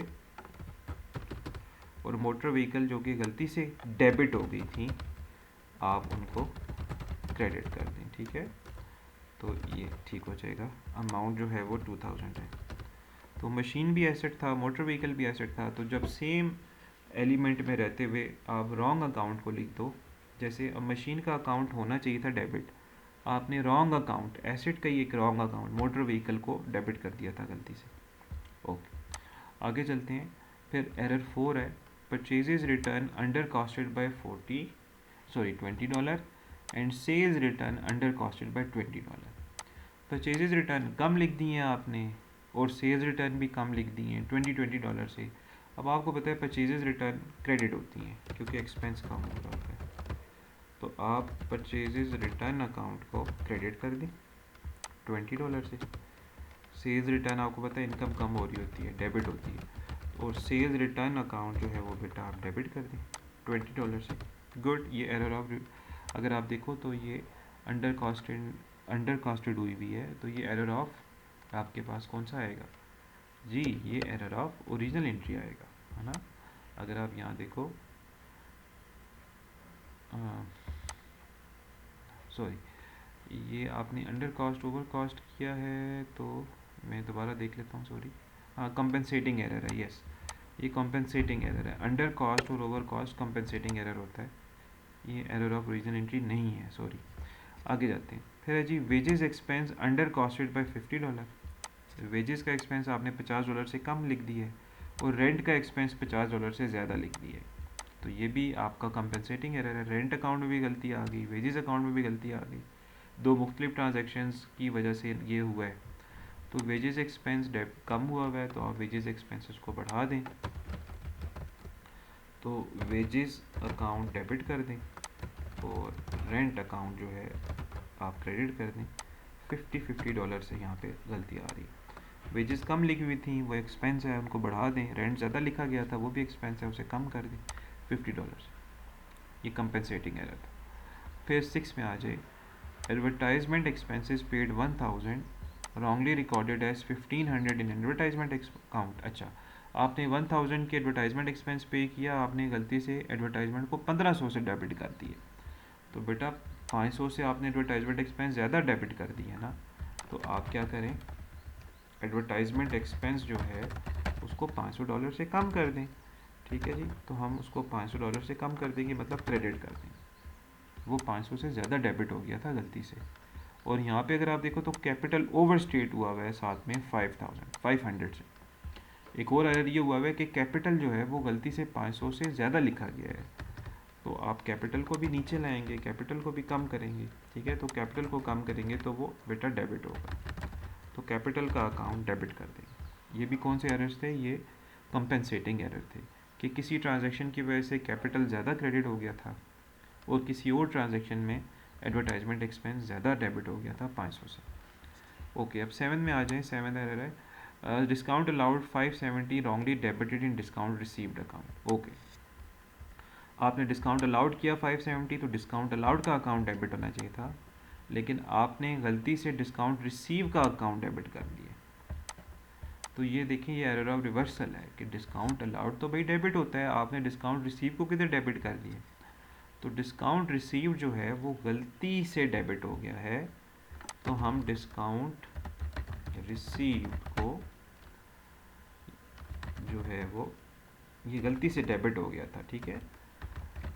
और मोटर व्हीकल जो कि गलती से डेबिट हो गई थी आप उनको क्रेडिट कर दें। ठीक है, तो ये ठीक हो जाएगा। अमाउंट जो है वो 2000 है, तो मशीन भी एसेट था, मोटर व्हीकल भी एसेट था, तो जब सेम एलिमेंट में रहते हुए आप रॉन्ग अकाउंट को लिख दो, जैसे अब मशीन का अकाउंट होना चाहिए था डेबिट, आपने रॉन्ग अकाउंट, एसेट का ही एक रॉन्ग अकाउंट मोटर व्हीकल को डेबिट कर दिया था गलती से। ओके, आगे चलते हैं। फिर एरर 4 है, purchases return under costed by $20 and sales return under costed by $20। Purchases return कम लिख दिए हैं आपने और सेल्स रिटर्न भी कम लिख दिए हैं $20 से। अब आपको पता है परचेजेज रिटर्न क्रेडिट होती हैं क्योंकि एक्सपेंस कम हो रहा होता है, तो आप परचेजेज रिटर्न अकाउंट को क्रेडिट कर दें $20 से। सेल्स रिटर्न आपको पता है इनकम कम हो रही होती है, डेबिट होती है, और सेल्स रिटर्न अकाउंट जो है वो बेटा आप डेबिट कर दें $20 से। गुड। ये एरर ऑफ, अगर आप देखो तो ये अंडर कॉस्टेड हुई हुई है, तो ये एरर ऑफ आपके पास कौन सा आएगा जी, ये एरर ऑफ ओरिजिनल एंट्री आएगा, है ना। अगर आप यहाँ देखो, सॉरी, ये आपने अंडर कॉस्ट ओवर कॉस्ट किया है, तो मैं दोबारा देख लेता हूँ, सॉरी। हाँ, कंपेंसेटिंग एरर है, यस, ये कंपेंसेटिंग एरर है। अंडर कॉस्ट और ओवर कॉस्ट कंपेंसेटिंग एरर होता है, ये एरर ऑफ ओरिजिनल एंट्री नहीं है, सॉरी। आगे जाते हैं। फिर है जी wages expense under costed by $50। Wages का एक्सपेंस आपने $50 से कम लिख दी है, और रेंट का एक्सपेंस $50 से ज़्यादा लिख दी है, तो ये भी आपका कंपेंसेटिंग एरर है। रेंट अकाउंट में भी गलती आ गई, वेजेस अकाउंट में भी गलती आ गई, दो मुख्तलिफ ट्रांजेक्शन्स की वजह से ये हुआ है। तो वेजेस एक्सपेंस कम हुआ है, तो आप वेजेस एक्सपेंसेस को बढ़ा दें, तो वेजेस अकाउंट डेबिट कर दें, और रेंट अकाउंट जो है आप क्रेडिट कर दें। $50 से यहाँ पे गलती आ रही है। वेजेस कम लिखी हुई थी, वो एक्सपेंस है, उनको बढ़ा दें। रेंट ज़्यादा लिखा गया था, वो भी एक्सपेंस है, उसे कम कर दें $50। ये कंपेंसेटिंग एरर था। फिर 6 में आ जाए, advertisement expenses paid 1000 wrongly recorded as 1500 in advertisement account. अच्छा, आपने 1000 के एडवर्टाइजमेंट एक्सपेंस पे किया, आपने गलती से एडवर्टाइजमेंट को 1500 से डेबिट कर दिए, तो बेटा 500 से आपने एडवर्टाइजमेंट एक्सपेंस ज़्यादा डेबिट कर दिया ना, तो आप क्या करें, एडवर्टाइजमेंट एक्सपेंस जो है उसको $500 से कम कर दें। ठीक है जी, तो हम उसको $500 से कम कर देंगे, मतलब क्रेडिट कर देंगे। वो 500 से ज़्यादा डेबिट हो गया था गलती से। और यहाँ पे अगर आप देखो तो कैपिटल ओवर स्टेट हुआ हुआ है साथ में 500 से। एक और एरर ये हुआ हुआ है कि कैपिटल जो है वो गलती से 500 से ज़्यादा लिखा गया है, तो आप कैपिटल को भी नीचे लाएंगे, कैपिटल को भी कम करेंगे। ठीक है, तो कैपिटल को कम करेंगे तो वो बेटा डेबिट होगा, तो कैपिटल का अकाउंट डेबिट कर देंगे। ये भी कौन से एरर्स थे, ये कंपेंसेटिंग एरर थे, कि किसी ट्रांजैक्शन की वजह से कैपिटल ज़्यादा क्रेडिट हो गया था, और किसी और ट्रांजैक्शन में एडवर्टाइजमेंट एक्सपेंस ज़्यादा डेबिट हो गया था 500 से। ओके, अब 7 में आ जाएं। 7 एरर है, discount allowed 570 wrongly debited in discount received account. Okay, आपने डिस्काउंट अलाउड किया 570, तो डिस्काउंट अलाउड का अकाउंट डेबिट होना चाहिए था, लेकिन आपने गलती से डिस्काउंट रिसीव का अकाउंट डेबिट कर दिया। तो ये देखें, ये एरर ऑफ रिवर्सल है कि डिस्काउंट अलाउड तो भाई डेबिट होता है, आपने डिस्काउंट रिसीव को किधर डेबिट कर दिया। तो डिस्काउंट रिसीव जो है वो गलती से डेबिट हो गया है, तो हम डिस्काउंट रिसीव को जो है वो ये गलती से डेबिट हो गया था। ठीक है,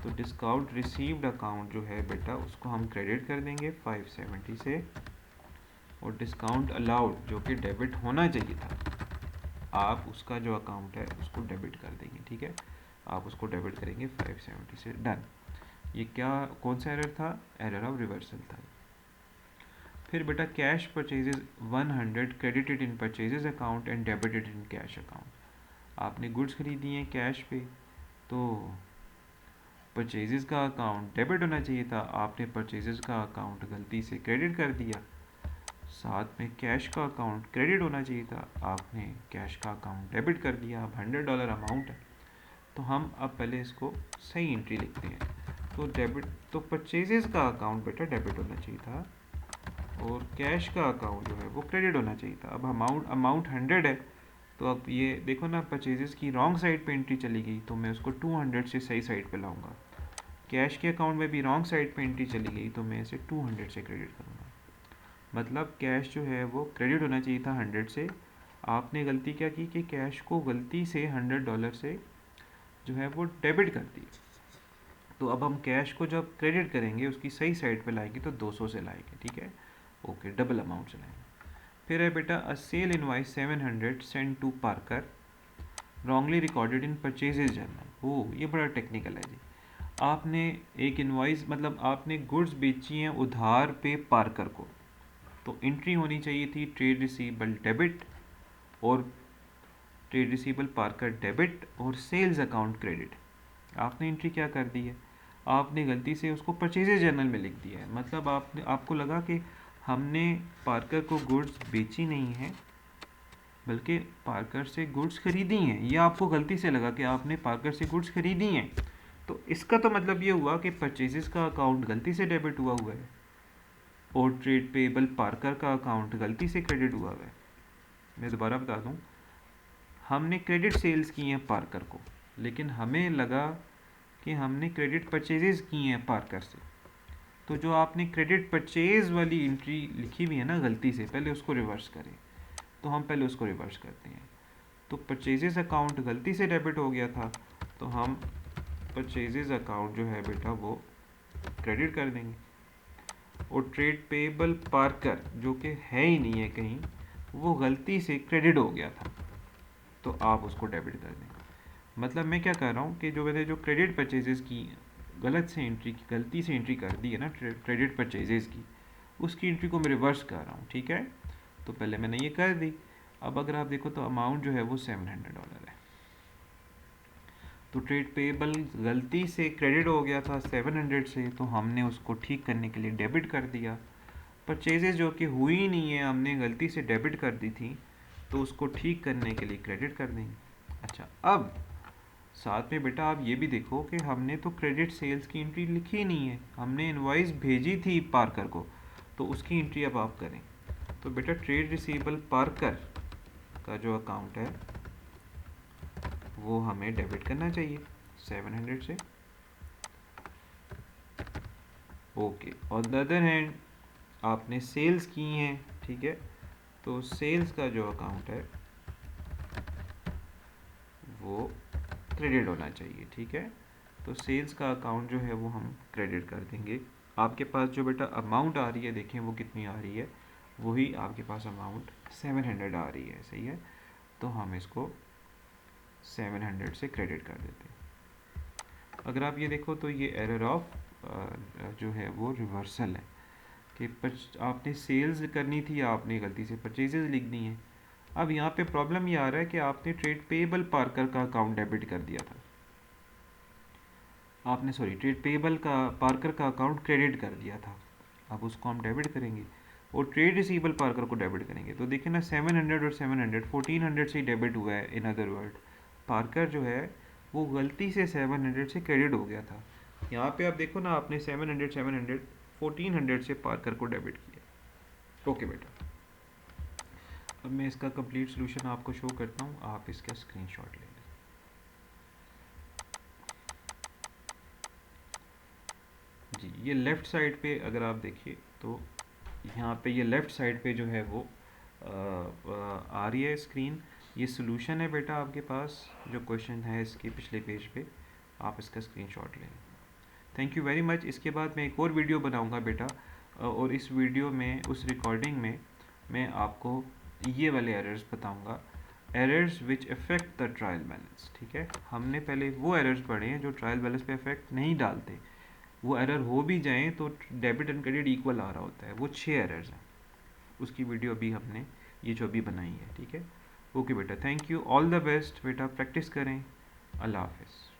तो डिस्काउंट रिसीव्ड अकाउंट जो है बेटा उसको हम क्रेडिट कर देंगे 570 से, और डिस्काउंट अलाउड जो कि डेबिट होना चाहिए था, आप उसका जो अकाउंट है उसको डेबिट कर देंगे। ठीक है, आप उसको डेबिट करेंगे 570 से। डन। ये क्या, कौन सा एरर था, एरर ऑफ रिवर्सल था। फिर बेटा cash purchases 100 credited in purchases account and debited in cash account. आपने गुड्स खरीदी हैं कैश पे, तो परचेजेस का अकाउंट डेबिट होना चाहिए था, आपने परचेजेस का अकाउंट गलती से क्रेडिट कर दिया। साथ में कैश का अकाउंट क्रेडिट होना चाहिए था, आपने कैश का अकाउंट डेबिट कर दिया। अब $100 अमाउंट है, तो हम अब पहले इसको सही एंट्री लिखते हैं। तो डेबिट, तो परचेजेस का अकाउंट बेटा डेबिट होना चाहिए था, और कैश का अकाउंट जो है वो क्रेडिट होना चाहिए था। अब अमाउंट 100 है, तो अब ये देखो ना, परचेजेस की रॉन्ग साइड पे एंट्री चली गई, तो मैं उसको 200 से सही साइड पे लाऊंगा। कैश के अकाउंट में भी रॉन्ग साइड पे एंट्री चली गई, तो मैं इसे 200 से क्रेडिट करूँगा। मतलब कैश जो है वो क्रेडिट होना चाहिए था 100 से, आपने गलती क्या की कि कैश को गलती से $100 से जो है वो डेबिट कर दी। तो अब हम कैश को जब क्रेडिट करेंगे उसकी सही साइड पे लाएंगे, तो 200 से लाएंगे। ठीक है, ओके, डबल अमाउंट से लाएंगे। फिर है बेटा a sale invoice 700 send to Parker wrongly recorded in purchases journal. Oh, ये बड़ा टेक्निकल है जी। आपने एक इनवाइस, मतलब आपने गुड्स बेची हैं उधार पे पार्कर को, तो एंट्री होनी चाहिए थी ट्रेड रिसीवेबल डेबिट, और ट्रेड रिसीवेबल पार्कर डेबिट, और सेल्स अकाउंट क्रेडिट। आपने एंट्री क्या कर दी है, आपने गलती से उसको परचेजेज जर्नल में लिख दिया है। मतलब आपको लगा कि हमने पार्कर को गुड्स बेची नहीं है, बल्कि पार्कर से गुड्स खरीदी हैं, ये आपको गलती से लगा कि आपने पार्कर से गुड्स खरीदी हैं, तो इसका तो मतलब ये हुआ कि परचेजेस का अकाउंट गलती से डेबिट हुआ है और ट्रेड पेबल पार्कर का अकाउंट गलती से क्रेडिट हुआ है। मैं दोबारा बता दूं, हमने क्रेडिट सेल्स की हैं पार्कर को, लेकिन हमें लगा कि हमने क्रेडिट परचेजेस की हैं पार्कर से। तो जो आपने क्रेडिट परचेज वाली एंट्री लिखी हुई है ना गलती से, पहले उसको रिवर्स करें। तो हम पहले उसको रिवर्स करते हैं। तो परचेजेस अकाउंट गलती से डेबिट हो गया था, तो हम परचेजेस अकाउंट जो है बेटा वो क्रेडिट कर देंगे। और ट्रेड पेबल पार्कर जो कि है ही नहीं है कहीं, वो गलती से क्रेडिट हो गया था, तो आप उसको डेबिट कर देंगे। मतलब मैं क्या कर रहा हूँ कि जो मैंने जो क्रेडिट परचेजेस की गलती से एंट्री कर दी है ना क्रेडिट परचेजेस की, उसकी एंट्री को मैं रिवर्स कर रहा हूँ, ठीक है। तो पहले मैंने ये कर दी। अब अगर आप देखो तो अमाउंट जो है वो $700 है। तो ट्रेड पेबल गलती से क्रेडिट हो गया था 700 से, तो हमने उसको ठीक करने के लिए डेबिट कर दिया। परचेजेस जो कि हुई ही नहीं है, हमने गलती से डेबिट कर दी थी, तो उसको ठीक करने के लिए क्रेडिट कर देंगे। अच्छा, अब साथ में बेटा आप ये भी देखो कि हमने तो क्रेडिट सेल्स की एंट्री लिखी नहीं है, हमने इनवॉइस भेजी थी पार्कर को, तो उसकी एंट्री अब आप करें। तो बेटा ट्रेड रिसीवेबल पार्कर का जो अकाउंट है वो हमें डेबिट करना चाहिए 700 से। Okay, on the other hand आपने सेल्स की हैं, ठीक है, तो सेल्स का जो अकाउंट है वो क्रेडिट होना चाहिए, ठीक है। तो सेल्स का अकाउंट जो है वो हम क्रेडिट कर देंगे। आपके पास जो बेटा अमाउंट आ रही है, देखें वो कितनी आ रही है, वही आपके पास अमाउंट 700 आ रही है, सही है। तो हम इसको 700 से क्रेडिट कर देते हैं। अगर आप ये देखो तो ये एरर ऑफ जो है वो रिवर्सल है कि आपने सेल्स करनी थी, आपने गलती से परचेजेस लिख दी हैं। अब यहाँ पे प्रॉब्लम ये आ रहा है कि आपने ट्रेड पेबल पार्कर का अकाउंट डेबिट कर दिया था, आपने सॉरी ट्रेड पेबल का पार्कर का अकाउंट क्रेडिट कर दिया था। अब उसको हम डेबिट करेंगे और ट्रेड रिसीवेबल पार्कर को डेबिट करेंगे। तो देखिए ना 700 और 700 1400 से ही डेबिट हुआ है। इन अदर वर्ड पार्कर जो है वो गलती से 700 से क्रेडिट हो गया था। यहाँ पे आप देखो ना, आपने 700 700 1400 से पार्कर को डेबिट किया। ओके बेटा, अब मैं इसका कंप्लीट सोल्यूशन आपको शो करता हूँ, आप इसका स्क्रीनशॉट ले लें। जी, ये लेफ़्ट साइड पे अगर आप देखिए तो यहाँ पे ये लेफ़्ट साइड पे जो है वो आ रही है स्क्रीन। ये सोल्यूशन है बेटा आपके पास, जो क्वेश्चन है इसके पिछले पेज पे, आप इसका स्क्रीनशॉट ले लें। Thank you very much. इसके बाद मैं एक और वीडियो बनाऊंगा बेटा, और इस वीडियो में उस रिकॉर्डिंग में मैं आपको ये वाले एरर्स बताऊंगा, errors which affect the trial balance, ठीक है। हमने पहले वो एरर्स पढ़े हैं जो ट्रायल बैलेंस पे अफेक्ट नहीं डालते, वो एरर हो भी जाएं तो डेबिट एंड क्रेडिट इक्वल आ रहा होता है, वो 6 एरर्स हैं। उसकी वीडियो अभी हमने ये जो अभी बनाई है, ठीक है। ओके बेटा, thank you, all the best बेटा, प्रैक्टिस करें, अल्लाह हाफिज़।